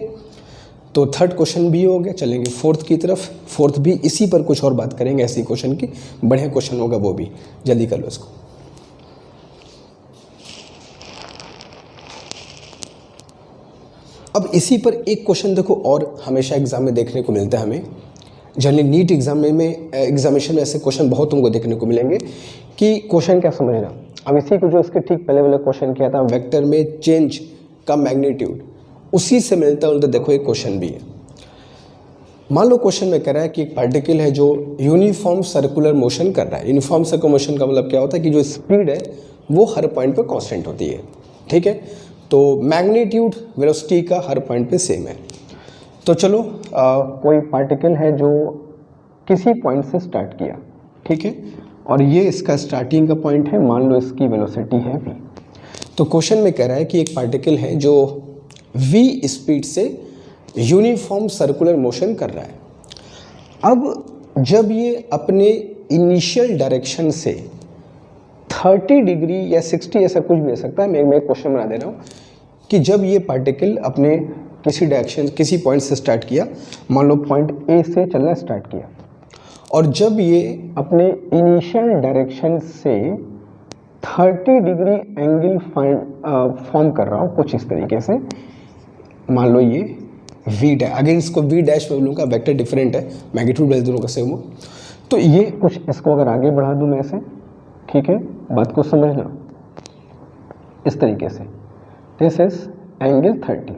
तो थर्ड क्वेश्चन भी हो गया। चलेंगे फोर्थ की तरफ। फोर्थ भी इसी पर कुछ और बात करेंगे, ऐसी क्वेश्चन की, बढ़िया क्वेश्चन होगा वो भी। जल्दी कर लो इसको। अब इसी पर एक क्वेश्चन देखो, और हमेशा एग्जाम में देखने को मिलता है हमें, जनरली नीट एग्जामिनेशन में ऐसे क्वेश्चन बहुत तुमको देखने को मिलेंगे कि क्वेश्चन क्या समझना। अब इसी को जो इसके ठीक पहले वाला क्वेश्चन किया था, वेक्टर में चेंज का मैग्नीट्यूड, उसी से मिलता है। तो देखो एक क्वेश्चन भी है। मान लो क्वेश्चन में कह रहा है कि एक पार्टिकल है जो यूनिफॉर्म सर्कुलर मोशन कर रहा है। यूनिफॉर्म सर्कुलर मोशन का मतलब क्या होता है कि जो स्पीड है वो हर पॉइंट पर कांस्टेंट होती है। ठीक है, तो मैग्नीट्यूड वेलोसिटी का हर पॉइंट पे सेम है। तो चलो कोई पार्टिकल है जो किसी पॉइंट से स्टार्ट किया, ठीक है, और ये इसका स्टार्टिंग का पॉइंट है, मान लो इसकी वेलोसिटी है v। तो क्वेश्चन में कह रहा है कि एक पार्टिकल है जो v स्पीड से यूनिफॉर्म सर्कुलर मोशन कर रहा है। अब जब ये अपने इनिशियल डायरेक्शन से 30 डिग्री या 60, ऐसा कुछ भी हो सकता है, मैं क्वेश्चन बना दे रहा हूँ कि जब ये पार्टिकल अपने किसी डायरेक्शन, किसी पॉइंट से स्टार्ट किया, मान लो पॉइंट ए से चलना स्टार्ट किया, और जब ये अपने इनिशियल डायरेक्शन से 30 डिग्री एंगल फॉर्म कर रहा हूँ कुछ इस तरीके से, मान लो ये वी डैश, अगेन इसको वी डैश में बोलूँगा, वेक्टर डिफरेंट है, मैग्नीट्यूड वैल्यू दोनों का सेम हो। तो ये कुछ, इसको अगर आगे बढ़ा दूँ मैं ऐसे, ठीक है, बात को समझना इस तरीके से, दिस इज एंगल 30।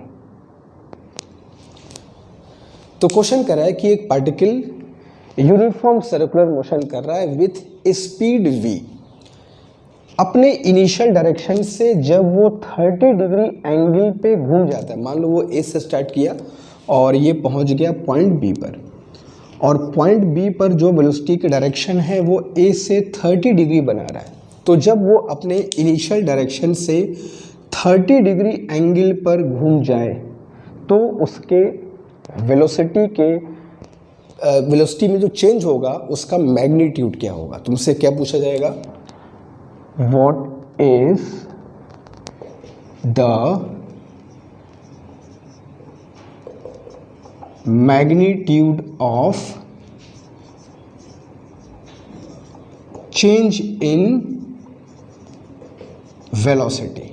तो क्वेश्चन कर रहा है कि एक पार्टिकल यूनिफॉर्म सर्कुलर मोशन कर रहा है विथ स्पीड v। अपने इनिशियल डायरेक्शन से जब वो 30 डिग्री एंगल पे घूम जाता है, मान लो वो ए से स्टार्ट किया और ये पहुंच गया पॉइंट बी पर, और पॉइंट बी पर जो वेलोसिटी की डायरेक्शन है वो ए से 30 डिग्री बना रहा है। तो जब वो अपने इनिशियल डायरेक्शन से 30 डिग्री एंगल पर घूम जाए तो उसके वेलोसिटी में जो चेंज होगा उसका मैग्नीट्यूड क्या होगा। तुमसे क्या पूछा जाएगा, what is the magnitude of change in velocity.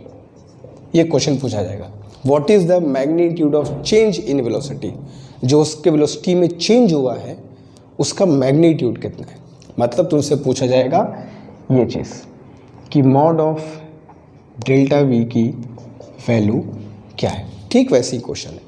ये क्वेश्चन पूछा जाएगा, what is the magnitude of change in velocity, जो उसके वेलोसिटी में चेंज हुआ है उसका मैग्नीट्यूड कितना है। मतलब तुमसे पूछा जाएगा ये चीज़ कि मॉड ऑफ डेल्टा वी की वैल्यू क्या है। ठीक वैसे ही क्वेश्चन है।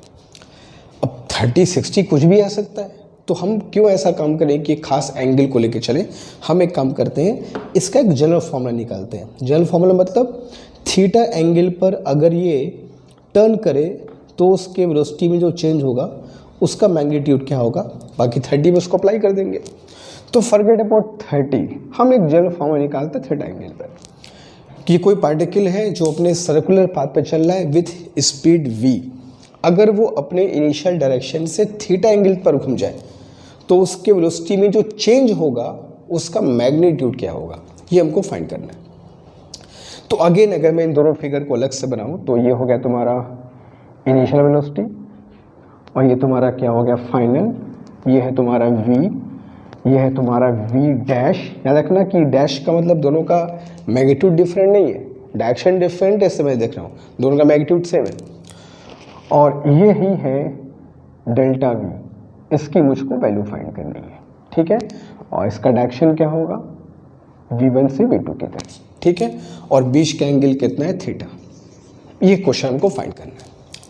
अब 30, 60 कुछ भी आ सकता है, तो हम क्यों ऐसा काम करें कि खास एंगल को लेके चलें। हम एक काम करते हैं, इसका एक जनरल फॉर्मूला निकालते हैं। जनरल फॉर्मूला मतलब थीटा एंगल पर अगर ये टर्न करे तो उसके वेलोसिटी में जो चेंज होगा उसका मैग्नीट्यूड क्या होगा, बाकी 30 में उसको अप्लाई कर देंगे। तो फॉरगेट अबाउट 30, हम एक जनरल फॉर्मूला निकालते हैं थीटा एंगल पर कि कोई पार्टिकल है जो अपने सर्कुलर पाथ पर चल रहा है विथ स्पीड v। अगर वो अपने इनिशियल डायरेक्शन से थीटा एंगल पर घूम जाए तो उसके वेलोसिटी में जो चेंज होगा उसका मैग्नीट्यूड क्या होगा, ये हमको फाइंड करना है। तो अगेन अगर मैं इन दोनों फिगर को अलग से बनाऊं तो ये हो गया तुम्हारा इनिशियल वेलोसिटी और ये तुम्हारा क्या हो गया फाइनल, ये है तुम्हारा v, ये है तुम्हारा v डैश। याद रखना कि डैश का मतलब दोनों का मैग्नीट्यूड डिफरेंट नहीं है, डायरेक्शन डिफरेंट है, ऐसे मैं देख रहा हूँ, दोनों का मैग्नीट्यूड सेम है। और ये ही है डेल्टा v, इसकी मुझको वैल्यू फाइंड करनी है, ठीक है। और इसका डायरेक्शन क्या होगा, v1 से v2 की तरफ, ठीक है। और बीच का एंगल कितना है, थीटा। ये क्वेश्चन हमको फाइंड करना है।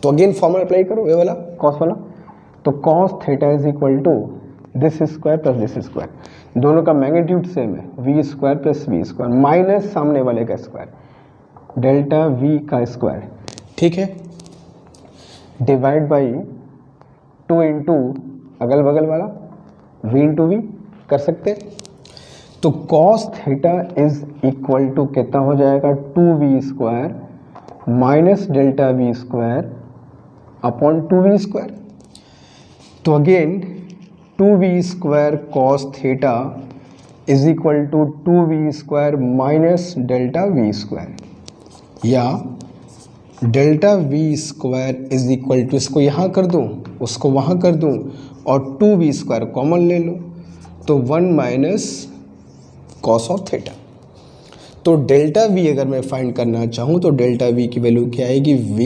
तो अगेन फॉर्मूला अप्लाई करो, ये वाला कॉस वाला। तो cos theta is equal to this square plus this square, दोनों का मैग्नीट्यूड सेम है, V square plus V square minus सामने वाले का स्क्वायर, डेल्टा वी का स्क्वायर, ठीक है, डिवाइड बाई 2 इंटू अगल बगल वाला v इंटू वी कर सकते हैं। तो cos theta is equal to कितना हो जाएगा, 2v square minus delta V square upon 2v square. तो again 2v square cos theta is equal to 2v square minus delta V square. या delta V square is equal to, इसको यहाँ कर दूँ, उसको वहाँ कर दूँ और 2v स्क्वायर कॉमन ले लूँ, तो 1 माइनस कॉस ऑफ थीटा। तो डेल्टा वी अगर मैं फाइंड करना चाहूँ तो डेल्टा वी की वैल्यू क्या आएगी, v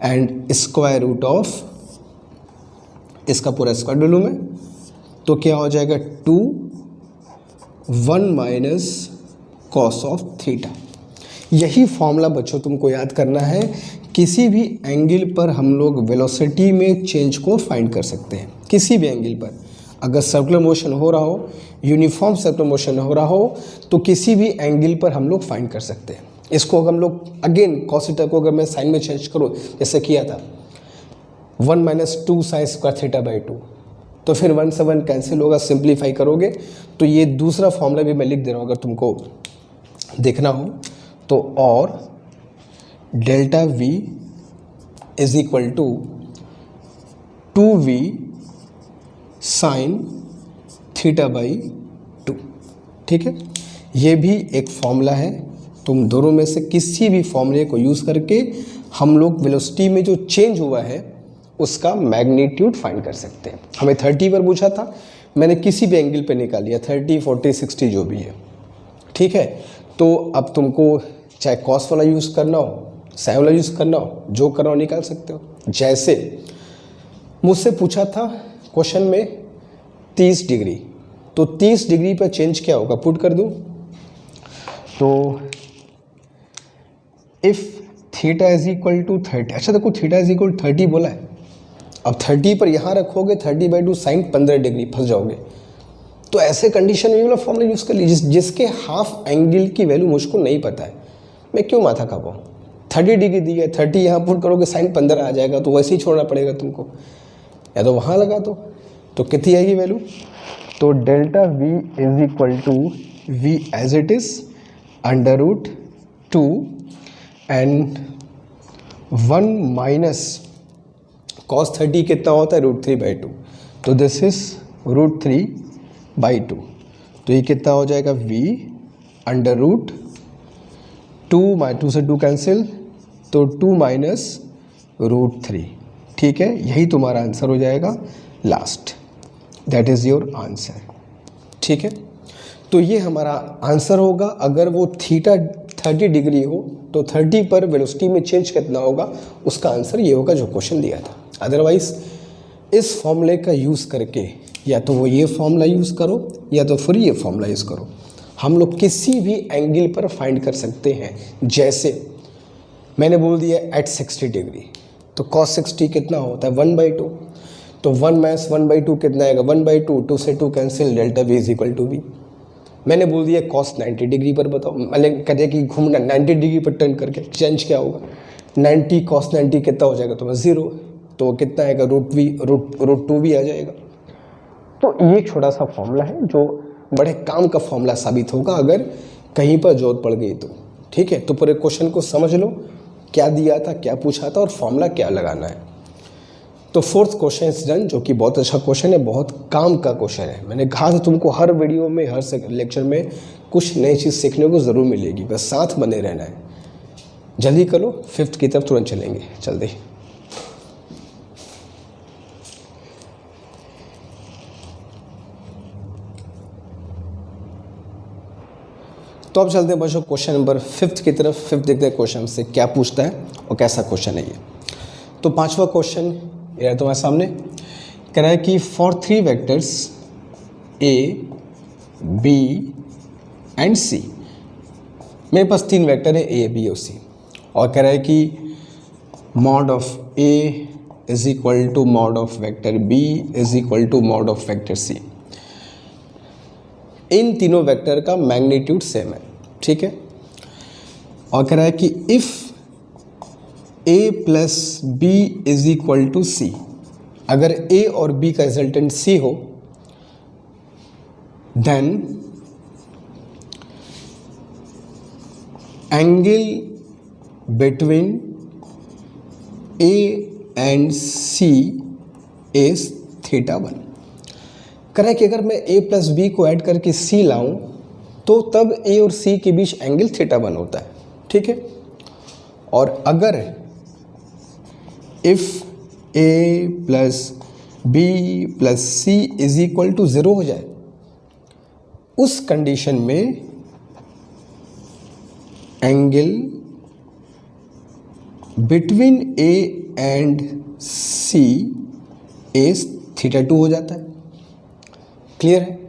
and square root of, इसका पूरा स्क्वायर ले लूँ मैं, तो क्या हो जाएगा 2 1 माइनस कॉस ऑफ थीटा। यही फॉर्मूला बच्चों तुमको याद करना है। किसी भी एंगल पर हम लोग वेलोसिटी में चेंज को फाइंड कर सकते हैं, किसी भी एंगल पर। अगर सर्कुलर मोशन हो रहा हो, यूनिफॉर्म सर्कुलर मोशन हो रहा हो, तो किसी भी एंगल पर हम लोग फाइंड कर सकते हैं। इसको अगर हम लोग अगेन कॉस थीटा को अगर मैं साइन में चेंज करूँ, जैसे किया था 1 minus 2 sine square theta by 2, तो फिर 1 से 1 कैंसिल होगा, सिंप्लीफाई करोगे तो ये दूसरा फॉर्मूला भी मैं लिख दे रहा हूँ अगर तुमको देखना हो तो। और delta V is equal to 2v sine theta by 2, ठीक है। ये भी एक फॉर्मूला है। तुम दोनों में से किसी भी फॉर्मूले को यूज़ करके हम लोग वेलोसिटी में जो चेंज हुआ है उसका मैग्नीट्यूड फाइंड कर सकते हैं। हमें 30 पर पूछा था, मैंने किसी भी एंगल पे निकाल लिया, 30 40 60 जो भी है, ठीक है। तो अब तुमको चाहे कॉस वाला यूज़ करना हो, साइन वाला यूज़ करना हो, जो करना हो निकाल सकते हो। जैसे मुझसे पूछा था क्वेश्चन में 30 डिग्री, तो 30 डिग्री पर चेंज क्या होगा, पुट कर दूँ तो if theta is equal to 30, अच्छा देखो थीटा इज इक्वल 30 बोला है, अब 30 पर यहाँ रखोगे 30/2 साइन 15 डिग्री, फंस जाओगे। तो ऐसे कंडीशन में ये वाला फॉर्मूला यूज़ कर लीजिए, जिसके हाफ एंगल की वैल्यू मुझको नहीं पता है, मैं क्यों माथा खाऊँ। 30 डिग्री दी है, 30 यहाँ पुट करोगे साइन 15 आ जाएगा, तो वैसे ही छोड़ना पड़ेगा तुमको, या तो वहाँ लगा दो। तो कितनी आएगी वैल्यू, तो delta V is equal to V as it is under root 2 and 1 minus cos 30 कितना होता है, √3/2, तो दिस इज √3/2, तो ये कितना हो जाएगा v अंडर रूट 2 से 2 कैंसिल, तो 2 माइनस √3, ठीक है। यही तुम्हारा आंसर हो जाएगा last, that is your answer, ठीक है। तो ये हमारा आंसर होगा। अगर वो थीटा 30 डिग्री हो तो 30 पर वेलोसिटी में चेंज कितना होगा, उसका आंसर ये होगा जो क्वेश्चन दिया था। अदरवाइज इस फॉर्मूले का यूज़ करके या तो वो ये फॉर्मूला यूज़ करो या तो फिर ये फॉर्मूला यूज़ करो, हम लोग किसी भी एंगल पर फाइंड कर सकते हैं। जैसे मैंने बोल दिया एट 60 डिग्री, तो cos 60 कितना होता है 1/2, तो 1 माइनस 1/2 कितना आएगा 1/2, 2 से 2 cancel, delta v is equal to v। मैंने बोल दिया cos 90 डिग्री पर बताओ, मतलब कहते कि घूमना 90 डिग्री पर टर्न करके चेंज क्या होगा, 90 cos 90 कितना हो जाएगा, तो 0, तो कितना आएगा √2v आ जाएगा। तो ये एक छोटा सा फॉर्मूला है जो बड़े काम का फॉर्मूला साबित होगा अगर कहीं पर जरूरत पड़ गई तो, ठीक है। तो पूरे क्वेश्चन को समझ लो, क्या दिया था, क्या पूछा था और फॉर्मूला क्या लगाना है। तो 4th क्वेश्चन इज डन, जो कि बहुत अच्छा क्वेश्चन है, बहुत काम का क्वेश्चन है। मैंने कहा था तुमको हर वीडियो में, हर लेक्चर में कुछ नई चीज़ सीखने को ज़रूर मिलेगी, बस साथ बने रहना है। जल्दी करो, 5th की तरफ तुरंत चलेंगे, जल्दी। तो अब चलते हैं बच्चों क्वेश्चन नंबर 5th की तरफ। 5th देखते हैं क्वेश्चन से क्या पूछता है और कैसा क्वेश्चन है ये। तो 5वां क्वेश्चन ये है तुम्हारे सामने, कह रहा है कि for 3 vectors a, b and c, मेरे पास 3 वेक्टर है a, b और c, और कह रहा है कि mod of a is equal to mod of vector b is equal to mod of vector c। इन तीनों वेक्टर का मैग्नीट्यूड सेम है, ठीक है। और कह रहा है कि if a plus b is equal to c, अगर a और b का रिजल्टेंट c हो, then angle between a and c is θ1। कह रहा है कि अगर मैं a प्लस बी को ऐड करके c लाऊं तो तब a और c के बीच एंगल θ1 होता है, ठीक है। और अगर if A plus B plus C is equal to 0 हो जाए, उस कंडीशन में angle between A and C is θ2 हो जाता है। क्लियर है?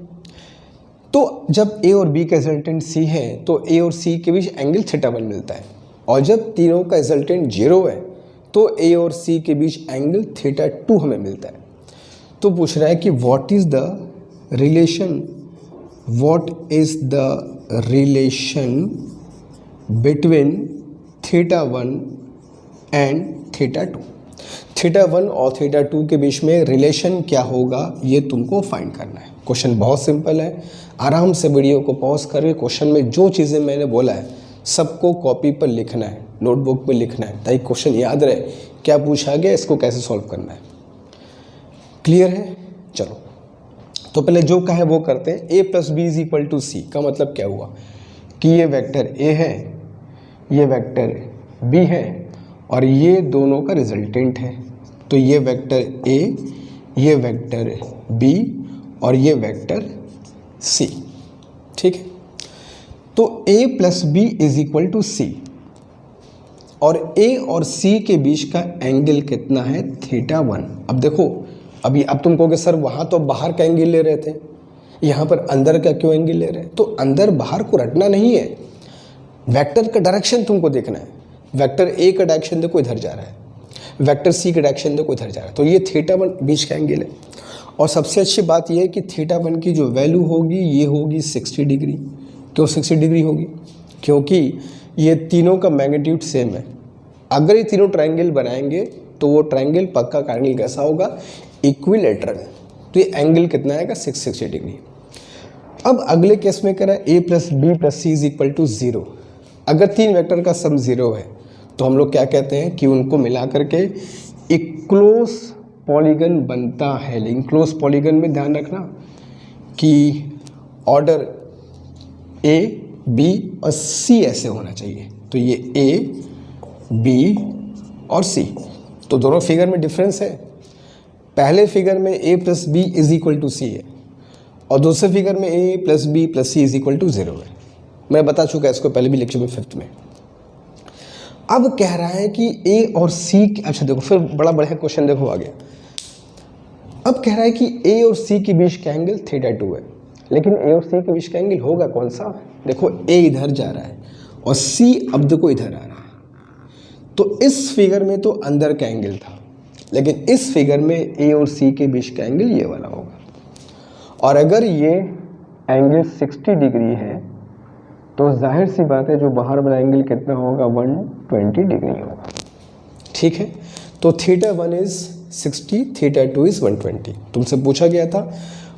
तो जब ए और बी का रिजल्टेंट सी है तो ए और सी के बीच एंगल θ1 मिलता है, और जब तीनों का रिजल्टेंट 0 है तो ए और सी के बीच एंगल θ2 हमें मिलता है। तो पूछ रहा है कि what is the relation between θ1 and θ2। θ1 और θ2 के बीच में रिलेशन क्या होगा ये तुमको फाइंड करना है। क्वेश्चन बहुत सिंपल है, आराम से वीडियो को पॉज करके क्वेश्चन में जो चीज़ें मैंने बोला है सबको कॉपी पर लिखना है, नोटबुक पर लिखना है, ताकि क्वेश्चन याद रहे क्या पूछा गया, इसको कैसे सॉल्व करना है। क्लियर है? चलो तो पहले जो कहा है वो करते हैं। a plus B is equal to C का मतलब क्या हुआ कि ये वेक्टर a है, ये वेक्टर b है और ये दोनों का रिजल्टेंट है। तो ये वेक्टर a, ये वेक्टर b और ये वेक्टर c। ठीक है? तो a plus B is equal to C, और a और c के बीच का एंगल कितना है? θ1। अब देखो, अब तुम कहोगे सर वहाँ तो बाहर का एंगल ले रहे थे, यहाँ पर अंदर का क्यों एंगल ले रहे हैं? तो अंदर बाहर को रटना नहीं है, वेक्टर का डायरेक्शन तुमको देखना है। वेक्टर ए का डायरेक्शन देखो इधर जा रहा है, वेक्टर सी का डायरेक्शन देखो इधर जा रहा है, तो ये θ1 बीच का एंगल है। और सबसे अच्छी बात यह है कि θ1 की जो वैल्यू होगी ये होगी 60 डिग्री। क्यों 60 डिग्री होगी? क्योंकि ये तीनों का मैग्नीट्यूड सेम है। अगर ये तीनों ट्रायंगल बनाएंगे तो वो ट्रायंगल पक्का का एंगल कैसा होगा? इक्विलेटरल। तो ये एंगल कितना आएगा? 660 डिग्री। अब अगले केस में कह रहा है a plus B plus C is equal to 0। अगर तीन वेक्टर का सम 0 है तो हम लोग क्या कहते हैं कि उनको मिला करके एक क्लोज पॉलीगन बनता है। लेकिन क्लोज पॉलीगन में ध्यान रखना कि ऑर्डर a, b और c ऐसे होना चाहिए। तो ये a, b और c, तो दोनों फिगर में डिफरेंस है। पहले फिगर में a plus B is equal to C है और दूसरे फिगर में a plus B plus C is equal to 0 है। मैं बता चुका इसको पहले भी लेक्चर में 5th में। अब कह रहा है कि a और c, अच्छा देखो फिर बड़ा बढ़िया क्वेश्चन देखो आ गया। अब कह रहा है कि a और c के बीच का एंगल θ2 है, लेकिन a और c के बीच का एंगल होगा कौन सा? देखो a इधर जा रहा है और c अब देखो इधर आ रहा है। तो इस फिगर में तो अंदर का एंगल था, लेकिन इस फिगर में a और c के बीच का एंगल ये वाला होगा। और अगर ये एंगल 60 डिग्री है तो जाहिर सी बात है जो बाहर वाला एंगल कितना होगा? 120 डिग्री होगा। ठीक है? तो θ1 इज 60, θ2 इज 120। तुमसे पूछा गया था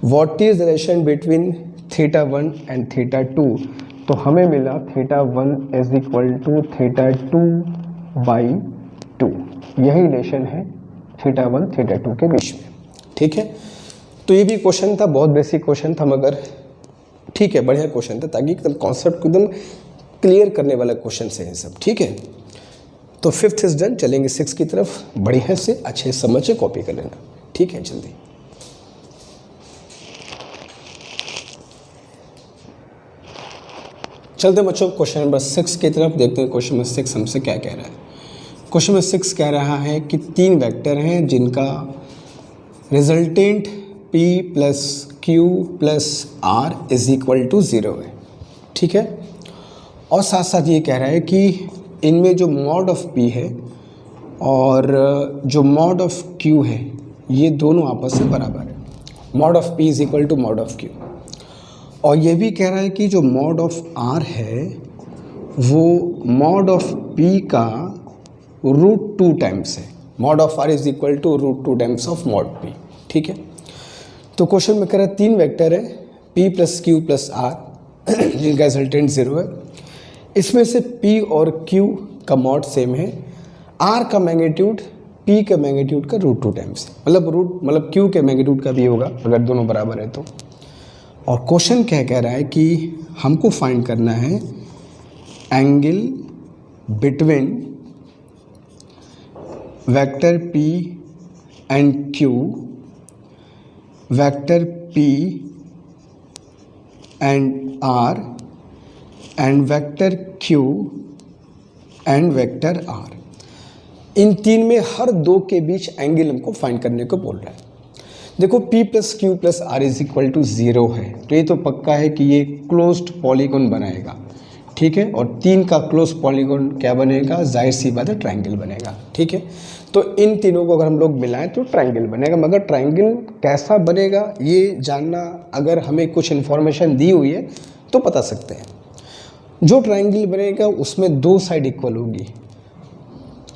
what is relation between θ1 and θ2, तो हमें मिला θ1 इज इक्वल टू θ2/2। यही रिलेशन है θ1 θ2 के बीच में। ठीक है? तो ये भी क्वेश्चन था, बहुत बेसिक क्वेश्चन था, मगर ठीक है बढ़िया क्वेश्चन था, ताकि एकदम कॉन्सेप्ट को एकदम क्लियर करने वाला क्वेश्चन है सब। ठीक है? तो 5th इज डन, चलेंगे 6 की तरफ। बढ़िया से अच्छे समझ से कॉपी कर लेना। ठीक है? जल्दी चलते बच्चों क्वेश्चन नंबर 6 की तरफ। देखते हैं क्वेश्चन नंबर 6 हमसे क्या कह रहा है। क्वेश्चन नंबर 6 कह रहा है कि तीन वेक्टर हैं जिनका resultant p plus Q plus R is equal to 0 है। ठीक है? और साथ साथ ये कह रहा है कि इनमें जो मॉड ऑफ p है और जो मॉड ऑफ q है ये दोनों आपस में बराबर है। Mod of p is equal to mod of q। और ये भी कह रहा है कि जो मॉड ऑफ r है वो मॉड ऑफ p का √2 टाइम्स है। Mod of r is equal to √2 times of mod p। ठीक है? तो क्वेश्चन में कह रहा है तीन वेक्टर है p plus Q plus R जिनका रिजल्टेंट 0 है। इसमें से p और q का मॉड सेम है, r का मैग्नीट्यूड p के मैग्नीट्यूड का √2 टाइम्स है। मतलब q के मैग्नीट्यूड का भी होगा अगर दोनों बराबर है तो। और क्वेश्चन क्या कह रहा है कि हमको फाइंड करना है angle between vector P and Q, vector P and R and vector Q and vector R, इन तीन में हर दो के बीच एंगल हमको फाइंड करने को बोल रहा है। देखो P plus Q plus R is equal to 0 है, तो ये तो पक्का है कि ये क्लोज्ड पॉलीगॉन बनाएगा, ठीक है। और तीन का क्लोज पॉलीगॉन क्या बनेगा, जाहिर सी बात है ट्रायंगल बनेगा, ठीक है। तो इन तीनों को अगर हम लोग मिलाएं तो ट्रायंगल बनेगा, मगर ट्रायंगल कैसा बनेगा ये जानना, अगर हमें कुछ इन्फॉर्मेशन दी हुई है तो बता सकते हैं। जो ट्रायंगल बनेगा उसमें दो साइड इक्वल होगी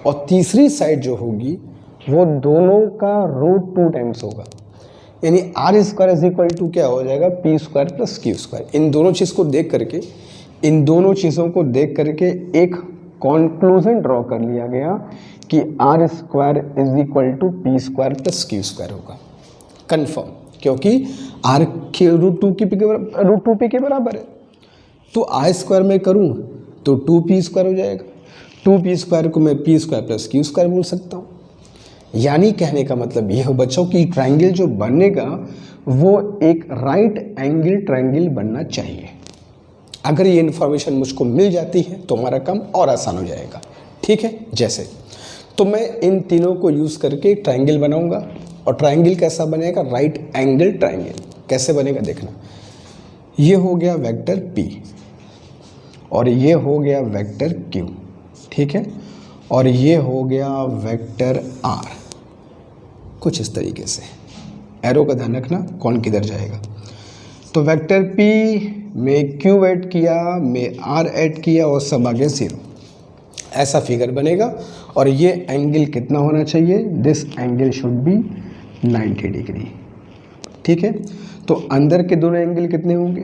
और तीसरी साइड जो होगी वो दोनों का रूट 2 टाइम्स होगा, यानी R square is equal to क्या हो जाएगा, P square plus Q square. इन दोनों चीज़ को देख करके, इन दोनों चीज़ों को देख करके एक कॉन्क्लूजन ड्रॉ कर लिया गया कि R square is equal to P square plus Q square होगा, कन्फर्म, क्योंकि आर के रूट 2 पी के बराबर है। तो आर स्क्वायर में करूँ तो 2p स्क्वायर हो जाएगा, 2p स्क्वायर को मैं P square plus Q square बोल सकता हूँ। यानी कहने का मतलब ये हो बच्चों कि ट्रायंगल जो बनेगा वो एक राइट एंगल ट्रायंगल बनना चाहिए। अगर ये इन्फॉर्मेशन मुझको मिल जाती है तो हमारा काम और आसान हो जाएगा, ठीक है। जैसे तो मैं इन तीनों को यूज़ करके ट्रायंगल बनाऊंगा, और ट्रायंगल कैसा बनेगा, राइट एंगल ट्रायंगल। कैसे बनेगा देखना, ये हो गया वेक्टर P और ये हो गया वेक्टर Q, ठीक है, और ये हो गया वेक्टर R। कुछ इस तरीके से एरो का ध्यान रखना कौन किधर जाएगा। तो वेक्टर P में Q ऐड किया, में R ऐड किया और सब आगे 0, ऐसा फिगर बनेगा। और ये एंगल कितना होना चाहिए, this angle should be 90 degree, ठीक है। तो अंदर के दोनों एंगल कितने होंगे,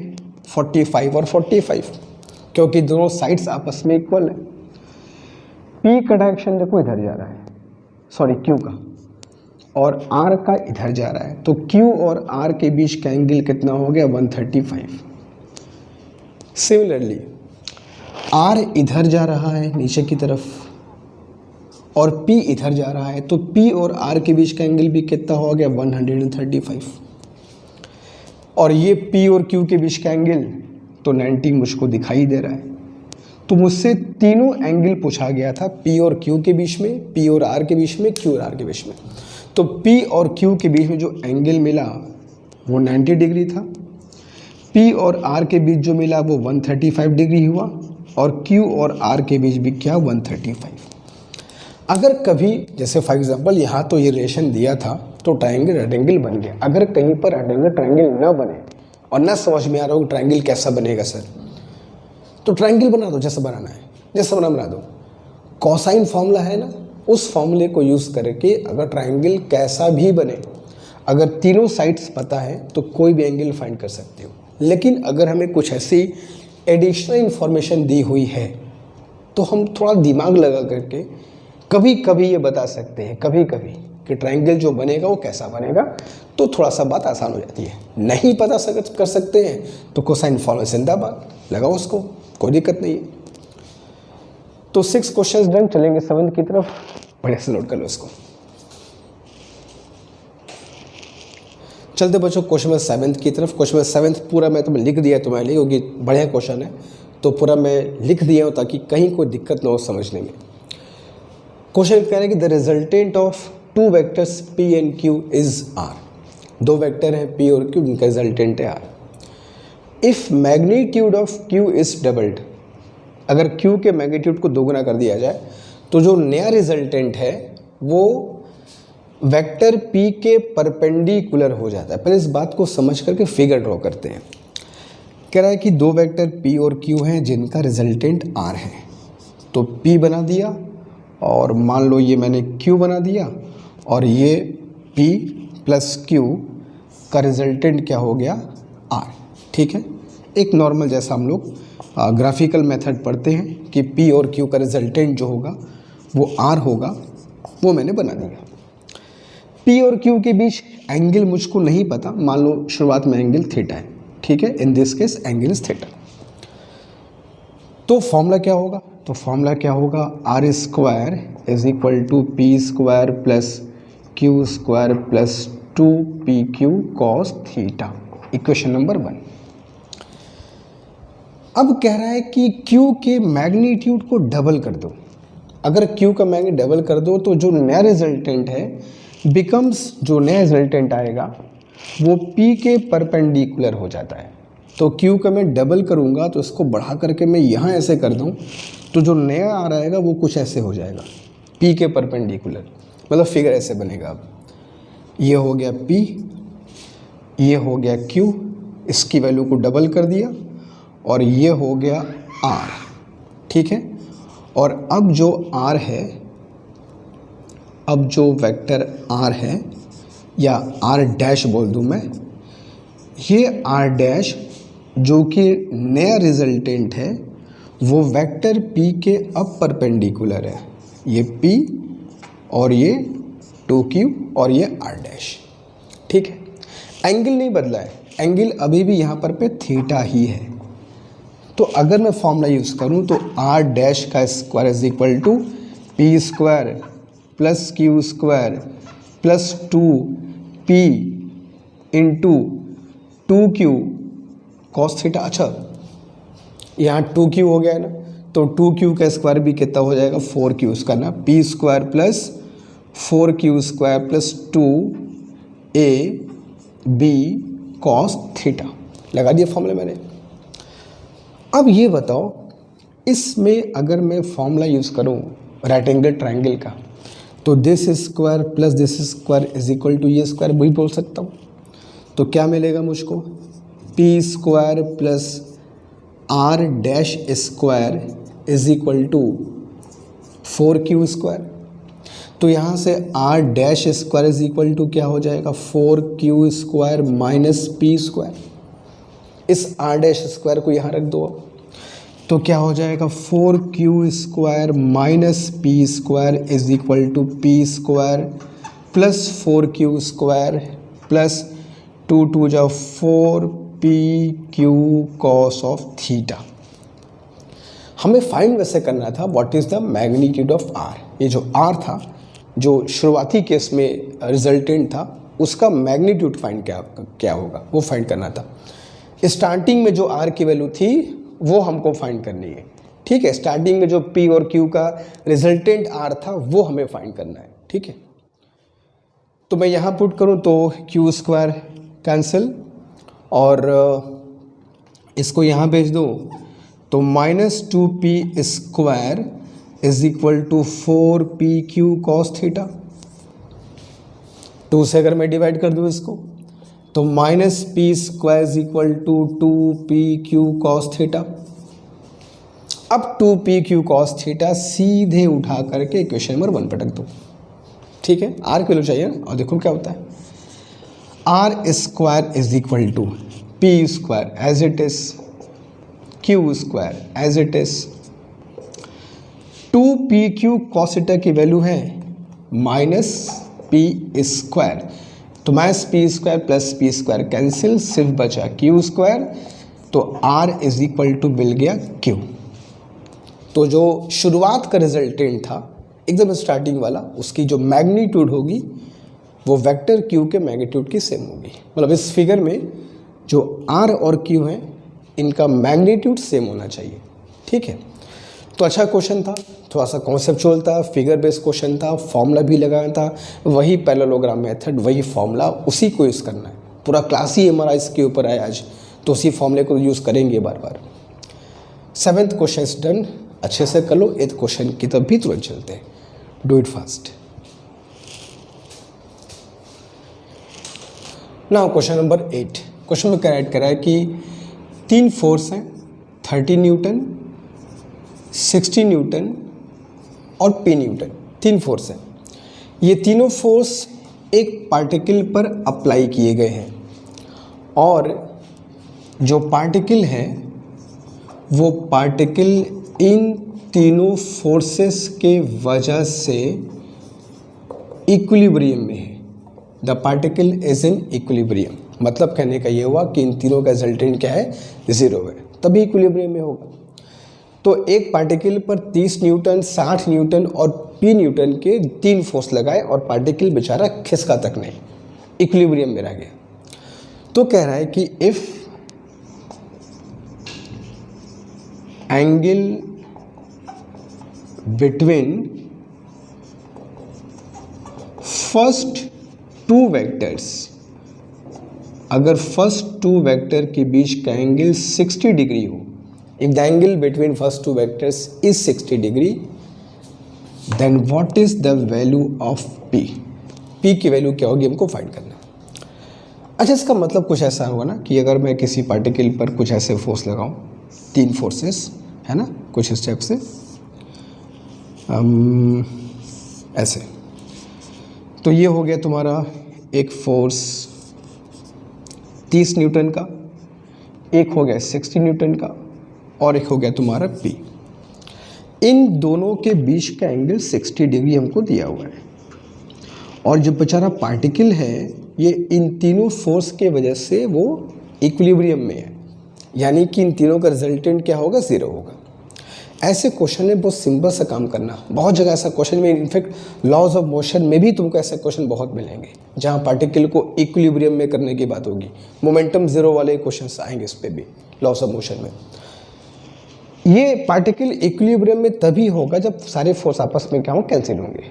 45 और 45, क्योंकि दोनों साइड्स आपस में इक्वल है। P का डायरेक्शन देखो इधर जा रहा है, सॉरी Q का, और R का इधर जा रहा है, तो Q और R के बीच का एंगल कितना हो गया, 135। सिमिलरली R इधर जा रहा है नीचे की तरफ और P इधर जा रहा है, तो P और R के बीच का एंगल भी कितना हो गया, 135। और ये P और Q के बीच का एंगल तो 90 मुझको दिखाई दे रहा है। तो मुझसे तीनों एंगल पूछा गया था, P और Q के बीच में, P और R के बीच में, Q और R के बीच में। तो P और Q के बीच में जो एंगल मिला वो 90 डिग्री था, P और R के बीच जो मिला वो 135 डिग्री हुआ, और Q और R के बीच भी क्या, 135। अगर कभी जैसे फॉर एग्जांपल यहाँ तो ये रिलेशन दिया था तो ट्रायंगल रेक्टेंगल बन गया। अगर कहीं पर रेक्टेंगल ट्रायंगल न बने और न समझ में आ रहा हो ट्रायंगल कैसा बनेगा सर, तो ट्रायंगल बना दो, जैसा बनाना है जैसा बना दो। कोसाइन फॉर्मूला है ना, उस फॉर्मूले को यूज़ करके अगर ट्रायंगल कैसा भी बने, अगर तीनों साइड्स पता है तो कोई भी एंगल फाइंड कर सकते हो। लेकिन अगर हमें कुछ ऐसी एडिशनल इंफॉर्मेशन दी हुई है तो हम थोड़ा दिमाग लगा करके कभी कभी ये बता सकते हैं, कभी कभी कि ट्रायंगल जो बनेगा वो कैसा बनेगा, तो थोड़ा सा बात आसान हो जाती है। नहीं पता कर सकते हैं तो कोसाइन फॉर्मूला जिंदाबाद, लगाओ उसको, कोई दिक्कत नहीं है। तो 6 क्वेश्चंस डन, चलेंगे 7 की तरफ। बढ़िया से नोट कर लो इसको। चलते बच्चों क्वेश्चन नंबर 7 की तरफ। क्वेश्चन नंबर 7 पूरा मैं तुम्हें लिख दिया तुम्हारे लिए, क्योंकि बढ़िया क्वेश्चन है तो पूरा मैं लिख दिया हूँ ताकि कहीं कोई दिक्कत ना हो समझने में। क्वेश्चन कह रहा है कि the resultant of 2 vectors P and Q is R। 2 vector हैं P और Q, उनका रिजल्टेंट है R। If magnitude of Q is doubled, अगर Q के मैग्नीट्यूड को दोगुना कर दिया जाए तो जो नया रिजल्टेंट है वो वेक्टर P के परपेंडिकुलर हो जाता है। पहले इस बात को समझ करके फिगर ड्रॉ करते हैं। कह रहा है कि 2 वेक्टर P और Q हैं जिनका रिजल्टेंट R है, तो P बना दिया और मान लो ये मैंने Q बना दिया, और ये P प्लस Q का रिजल्टेंट क्या हो गया, R, ठीक है। एक नॉर्मल जैसा हम लोग ग्राफिकल मेथड पढ़ते हैं कि P और Q का रिजल्टेंट जो होगा वो R होगा, वो मैंने बना दिया। P और Q के बीच एंगल मुझको नहीं पता, मान लो शुरुआत में एंगल थीटा है, ठीक है, in this case angle is theta. तो फॉर्मूला क्या होगा, तो फॉर्मूला क्या होगा, R square is equal to P square plus Q square plus 2pq cos theta, equation number 1। अब कह रहा है कि q के मैग्नीट्यूड को डबल कर दो। अगर q का मैग्नीट्यूड डबल कर दो तो जो नया रिजल्टेंट है बिकम्स, जो नया रिजल्टेंट आएगा वो p के परपेंडिकुलर हो जाता है। तो q का मैं डबल करूँगा तो इसको बढ़ा करके मैं यहाँ ऐसे कर दूँ तो जो नया आ रहेगा वो कुछ ऐसे हो जाएगा, p के परपेंडिकुलर, मतलब फिगर ऐसे बनेगा। अब ये हो गया p, ये हो गया q, इसकी वैल्यू को डबल कर दिया, और ये हो गया r, ठीक है। और अब जो r है, अब जो वेक्टर r है या r डैश बोल दूं मैं, ये r डैश जो कि नया रिजल्टेंट है वो वेक्टर p के अब परपेंडिकुलर है। ये p और ये 2q और ये r डैश, ठीक है। एंगल नहीं बदला है, एंगल अभी भी यहाँ पर पे थीटा ही है। तो अगर मैं फॉर्मूला यूज़ करूँ तो r डैश का square is equal to P square plus Q square plus 2p into 2q cos theta. अच्छा, यहाँ 2q हो गया है ना, तो 2q का स्क्वायर भी कितना हो जाएगा, 4q उसका ना, P square plus 4q square plus 2ab cos theta. लगा दिया फॉर्मूला मैंने। अब ये बताओ, इसमें अगर मैं फॉर्मूला यूज़ करूँ राइट एंगल ट्रायंगल का, तो this square plus this square is equal to ये स्क्वायर, वही बोल सकता हूँ। तो क्या मिलेगा मुझको, P square plus R dash square is equal to 4q square. तो यहाँ से R dash square is equal to क्या हो जाएगा, 4q square minus P square. इस आर डैश स्क्वायर को यहाँ रख दो, तो क्या हो जाएगा, 4q square minus P square is equal to P square plus 4q square plus 2 जा 4pq कॉस ऑफ थीटा। हमें फाइंड वैसे करना था what is the magnitude of r। ये जो r था, जो शुरुआती केस में रिजल्टेंट था, उसका मैग्नीट्यूड फाइंड क्या होगा वो फाइंड करना था। स्टार्टिंग में जो r की वैल्यू थी वो हमको फाइंड करनी है, ठीक है। स्टार्टिंग में जो p और q का रिजल्टेंट r था वो हमें फाइंड करना है, ठीक है। तो मैं यहाँ पुट करूँ तो q स्क्वायर कैंसिल और इसको यहाँ भेज दो, तो minus 2p square is equal to 4pq cos theta. 2 से अगर मैं डिवाइड कर दूँ इसको, तो minus P square is equal to 2pq cos theta. अब 2pq कॉस थीटा सीधे उठा करके इक्वेशन नंबर 1 पटक दो, ठीक है। r की वैल्यू चाहिए, और देखो क्या होता है, R square is equal to P square as it is, Q square as it is, 2pq cos theta की वैल्यू है माइनस पी स्क्वायर, तो minus P square plus P square cancel, सिर्फ बचा क्यू स्क्वायर, तो r is equal to मिल गया q। तो जो शुरुआत का रिजल्टेंट था एकदम स्टार्टिंग वाला, उसकी जो मैग्नीट्यूड होगी वो वेक्टर q के मैग्नीट्यूड की सेम होगी। मतलब इस फिगर में जो r और q हैं इनका मैग्नीट्यूड सेम होना चाहिए, ठीक है। तो अच्छा क्वेश्चन था, थोड़ा सा कॉन्सेप्चुअल था, फिगर बेस्ड क्वेश्चन था, फॉर्मूला भी लगाना था, वही पैरेललोग्राम मेथड, वही फॉर्मूला, उसी को यूज़ करना है। पूरा क्लास ही हमारा इसके ऊपर है आज, तो उसी फॉर्मूले को यूज़ करेंगे बार बार। 7th क्वेश्चन डन, अच्छे से कर लो। 8th क्वेश्चन की तरफ भी तुरंत चलते हैं, do it fast. Now question number 8। Question में कैरेक्ट करा है कि 3 फोर्स हैं, 30 न्यूटन, 60 न्यूटन और p न्यूटन। 3 फोर्स हैं। ये तीनों फोर्स एक पार्टिकल पर अप्लाई किए गए हैं, और जो पार्टिकल है वो पार्टिकल इन तीनों फोर्सेस के वजह से इक्विलिब्रियम में है। The particle is in equilibrium, मतलब कहने का ये हुआ कि इन तीनों का रिजल्टेंट क्या है, 0 है, तभी इक्विलिब्रियम में होगा। तो एक पार्टिकल पर 30 न्यूटन, 60 न्यूटन और p न्यूटन के 3 फोर्स लगाए और पार्टिकल बेचारा खिसका तक नहीं, इक्विलिब्रियम में रह गया। तो कह रहा है कि if angle between first two vectors, अगर फर्स्ट टू वेक्टर के बीच का एंगल 60 डिग्री हो, if the angle between first two vectors is 60 degree, then what is the value of p? p की वैल्यू क्या होगी हमको फाइंड करना। अच्छा, इसका मतलब कुछ ऐसा होगा ना कि अगर मैं किसी पार्टिकल पर कुछ ऐसे फोर्स लगाऊं, 3 फोर्सेस है ना, कुछ स्टेप से ऐसे, तो ये हो गया तुम्हारा एक फोर्स 30 न्यूटन का, एक हो गया 60 न्यूटन का और एक हो गया तुम्हारा p। इन दोनों के बीच का एंगल 60 डिग्री हमको दिया हुआ है और जो बेचारा पार्टिकल है ये इन तीनों फोर्स के वजह से वो इक्विलिब्रियम में है, यानी कि इन तीनों का रिजल्टेंट क्या होगा, 0 होगा। ऐसे क्वेश्चन में बहुत सिंपल सा काम करना, बहुत जगह ऐसा क्वेश्चन में, इनफैक्ट लॉज ऑफ मोशन में भी तुमको ऐसे क्वेश्चन बहुत मिलेंगे जहाँ पार्टिकल को इक्विलिब्रियम में करने की बात होगी। मोमेंटम 0 वाले क्वेश्चन आएंगे इस पर भी, लॉस ऑफ मोशन में। ये पार्टिकल इक्विलिब्रियम में तभी होगा जब सारे फोर्स आपस में क्या हो, कैंसिल होंगे।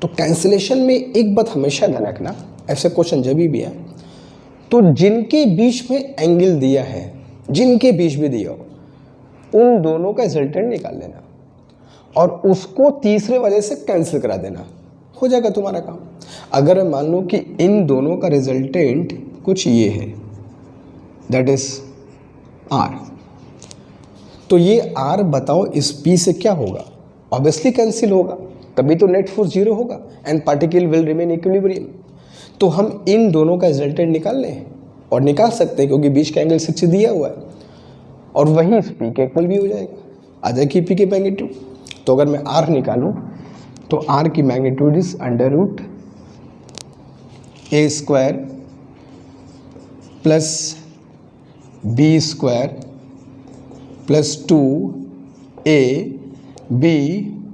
तो कैंसिलेशन में एक बात हमेशा ध्यान रखना, ऐसे क्वेश्चन जब भी है तो जिनके बीच में एंगल दिया है, जिनके बीच भी दिया हो, उन दोनों का रिजल्टेंट निकाल लेना और उसको तीसरे वाले से कैंसिल करा देना, हो जाएगा तुम्हारा काम। अगर मान लो कि इन दोनों का रिजल्टेंट कुछ ये है, दैट इज r, तो ये r बताओ इस p से क्या होगा, ऑब्वियसली कैंसिल होगा, तभी तो नेट फोर्स 0 होगा and particle will remain equilibrium. तो हम इन दोनों का रिजल्टेंट निकाल लें और निकाल सकते हैं क्योंकि बीच का एंगल 60 दिया हुआ है और वही इस p के इक्वल भी हो जाएगा, आ जाएगी p की मैग्नीट्यूड। तो अगर मैं r निकालूं तो r की magnitude is under root a square plus b square plus 2a b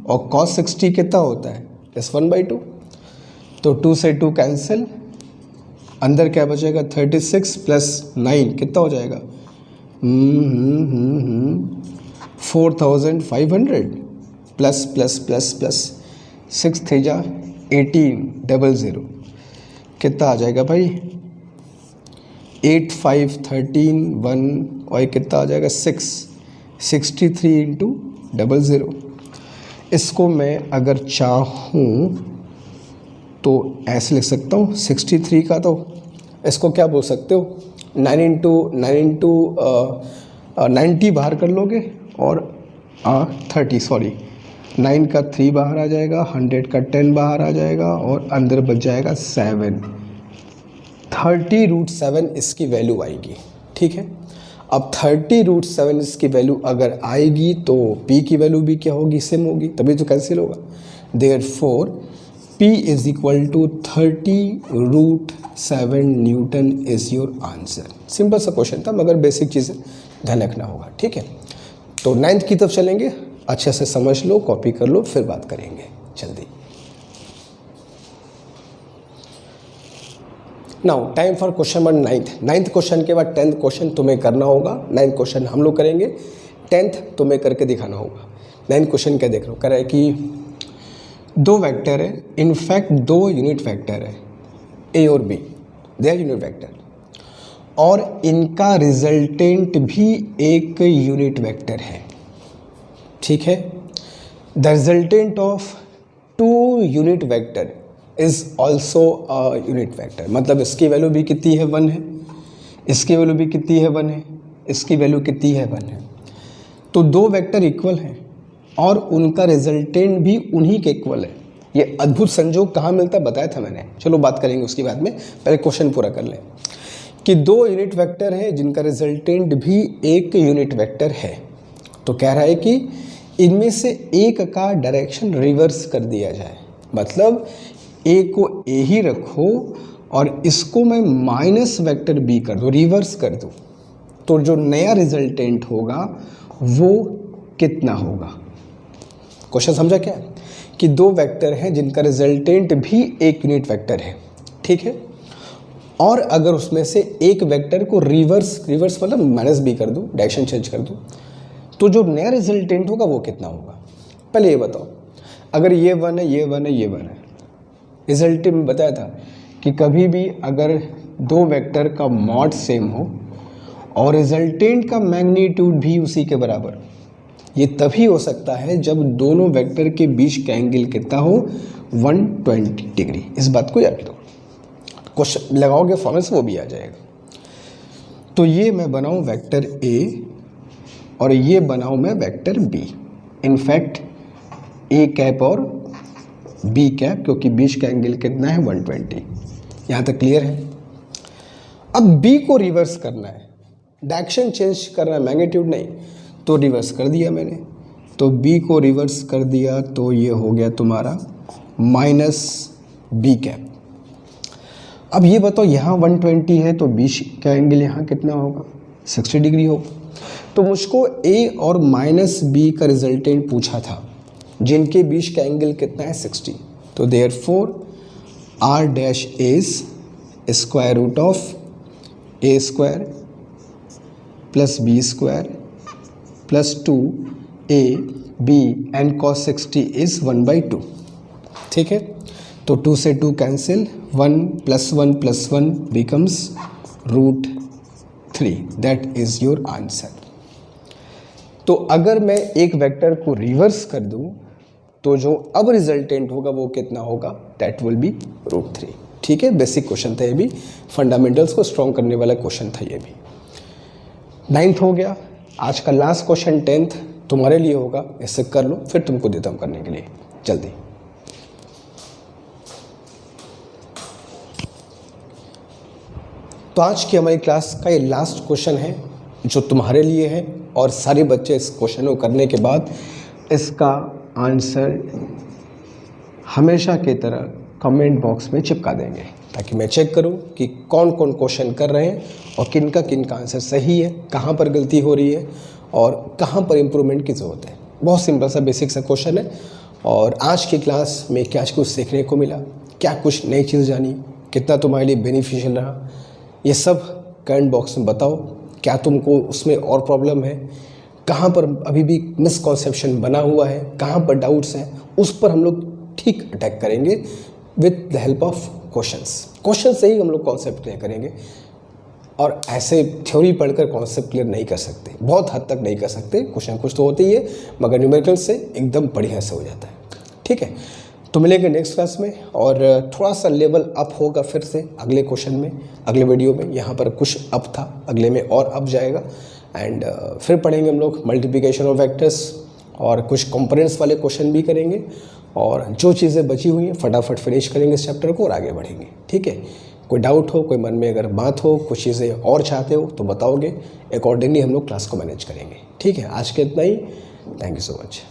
और cos 60 कितना होता है, प्लस 1/2। तो 2 से 2 कैंसिल, अंदर क्या बचेगा 36 प्लस 9 कितना हो जाएगा 4500 प्लस प्लस प्लस प्लस 6 3 जा 1800 कितना आ जाएगा भाई 8 5 13 1 और कितना आ जाएगा 6 63 इंटू 00। इसको मैं अगर चाहूँ तो ऐसे लिख सकता हूँ 63 का, तो इसको क्या बोल सकते हो 9 इंटू 90 बाहर कर लोगे और 30 सॉरी 9 का 3 बाहर आ जाएगा, 100 का 10 बाहर आ जाएगा और अंदर बच जाएगा 7, 30√7 इसकी वैल्यू आएगी। ठीक है, अब 30√7 इसकी वैल्यू अगर आएगी तो p की वैल्यू भी क्या होगी, सेम होगी, तभी तो कैंसिल होगा। Therefore p is equal to 30√7 newton is your answer. Simple सा क्वेश्चन था मगर बेसिक चीज़ें ध्यान रखना होगा। ठीक है, तो 9th की तरफ चलेंगे, अच्छे से समझ लो, कॉपी कर लो, फिर बात करेंगे जल्दी। Now time for question number 9th question के बाद 10th क्वेश्चन तुम्हें करना होगा। 9th क्वेश्चन हम लोग करेंगे, 10th तुम्हें करके दिखाना होगा। 9th क्वेश्चन क्या देख रहे हो, कह रहा है कि 2 वेक्टर है, इनफैक्ट 2 यूनिट वेक्टर है a और b, they are unit vector और इनका रिजल्टेंट भी एक यूनिट वेक्टर है। ठीक है, the resultant of 2 unit vector is also a unit vector, मतलब इसकी वैल्यू भी कितनी है 1 है, इसकी वैल्यू भी कितनी है 1 है, इसकी वैल्यू कितनी है 1 है। तो 2 वेक्टर इक्वल हैं और उनका रिजल्टेंट भी उन्हीं के इक्वल है। ये अद्भुत संजोग कहाँ मिलता है बताया था मैंने, चलो बात करेंगे उसके बाद में, पहले क्वेश्चन पूरा कर लें कि 2 यूनिट वेक्टर हैं जिनका रिजल्टेंट भी एक यूनिट वेक्टर है। तो कह रहा है कि इनमें से एक का डायरेक्शन रिवर्स कर दिया जाए, मतलब ए को ए ही रखो और इसको मैं माइनस वेक्टर बी कर दूँ, रिवर्स कर दूँ, तो जो नया रिजल्टेंट होगा वो कितना होगा। क्वेश्चन समझा क्या है कि दो वेक्टर हैं जिनका रिजल्टेंट भी एक यूनिट वेक्टर है, ठीक है, और अगर उसमें से एक वेक्टर को रिवर्स मतलब माइनस बी कर दूं, डायरेक्शन चेंज कर दूं, तो जो नया रिजल्टेंट होगा वो कितना होगा। पहले ये बताओ, अगर ये 1 है, ये 1 है, ये 1 है, रिजल्टेंट में बताया था कि कभी भी अगर दो वेक्टर का मॉड सेम हो और रिजल्टेंट का मैग्नीट्यूड भी उसी के बराबर, ये तभी हो सकता है जब दोनों वेक्टर के बीच का एंगल कितना हो, 120 डिग्री। इस बात को याद रखो, क्वेश्चन लगाओगे फॉर्मूले से वो भी आ जाएगा। तो ये मैं बनाऊं वेक्टर ए और ये बनाऊं मैं vector B. In fact A cap और बी कैप, क्योंकि बीच का एंगल कितना है, 120। यहाँ तक क्लियर है। अब बी को रिवर्स करना है, डायरेक्शन चेंज करना है, मैग्नीट्यूड नहीं, तो रिवर्स कर दिया मैंने। तो बी को रिवर्स कर दिया तो ये हो गया तुम्हारा माइनस बी कैप। अब ये बताओ, यहाँ 120 है तो बीच का एंगल यहाँ कितना होगा, 60 डिग्री होगा। तो मुझको ए और माइनस बी का रिजल्टेंट पूछा था जिनके बीच का एंगल कितना है, 60। तो therefore R dash is square root of A square plus B square plus 2 A B and cos 60 is 1/2। ठीक है, तो 2 से 2 cancel, 1 + 1 + 1 becomes √3। That is your answer. तो अगर मैं एक वेक्टर को रिवर्स कर दूं तो जो अब रिजल्टेंट होगा वो कितना होगा, दैट विल बी √3। ठीक है, बेसिक क्वेश्चन था ये भी, फंडामेंटल्स को स्ट्रॉन्ग करने वाला क्वेश्चन था ये भी। 9th हो गया। आज का लास्ट क्वेश्चन 10th तुम्हारे लिए होगा, इससे कर लो, फिर तुमको देता हूँ करने के लिए जल्दी। तो आज की हमारी क्लास का ये लास्ट क्वेश्चन है जो तुम्हारे लिए है, और सारे बच्चे इस क्वेश्चन को करने के बाद इसका आंसर हमेशा की तरह कमेंट बॉक्स में चिपका देंगे, ताकि मैं चेक करूं कि कौन कौन क्वेश्चन कर रहे हैं और किन का आंसर सही है, कहां पर गलती हो रही है और कहां पर इम्प्रूवमेंट की ज़रूरत है। बहुत सिंपल सा बेसिक सा क्वेश्चन है। और आज की क्लास में क्या कुछ सीखने को मिला, क्या कुछ नई चीज़ जानी, कितना तुम्हारे लिए बेनिफिशियल रहा, ये सब कमेंट बॉक्स में बताओ। क्या तुमको उसमें और प्रॉब्लम है, कहाँ पर अभी भी मिसकॉन्सेप्शन बना हुआ है, कहाँ पर डाउट्स हैं, उस पर हम लोग ठीक अटैक करेंगे with the help of question से ही हम लोग कॉन्सेप्ट क्लियर करेंगे। और ऐसे थ्योरी पढ़कर कॉन्सेप्ट क्लियर नहीं कर सकते, बहुत हद तक नहीं कर सकते, क्वेश्चन कुछ तो होते ही है, मगर न्यूमेरिकल से एकदम बढ़िया से हो जाता है। ठीक है, तो मिलेंगे नेक्स्ट क्लास में, और थोड़ा सा लेवल अप होगा फिर से अगले क्वेश्चन में, अगले वीडियो में। यहाँ पर कुछ अप था, अगले में और अप जाएगा। एंड फिर पढ़ेंगे हम लोग मल्टीप्लिकेशन ऑफ वेक्टर्स, और कुछ कंपोनेंट्स वाले क्वेश्चन भी करेंगे, और जो चीज़ें बची हुई हैं फटाफट फिनिश करेंगे इस चैप्टर को और आगे बढ़ेंगे। ठीक है, कोई डाउट हो, कोई मन में अगर बात हो, कुछ चीज़ें और चाहते हो तो बताओगे, अकॉर्डिंगली हम लोग क्लास को मैनेज करेंगे। ठीक है, आज के इतना ही। Thank you so much.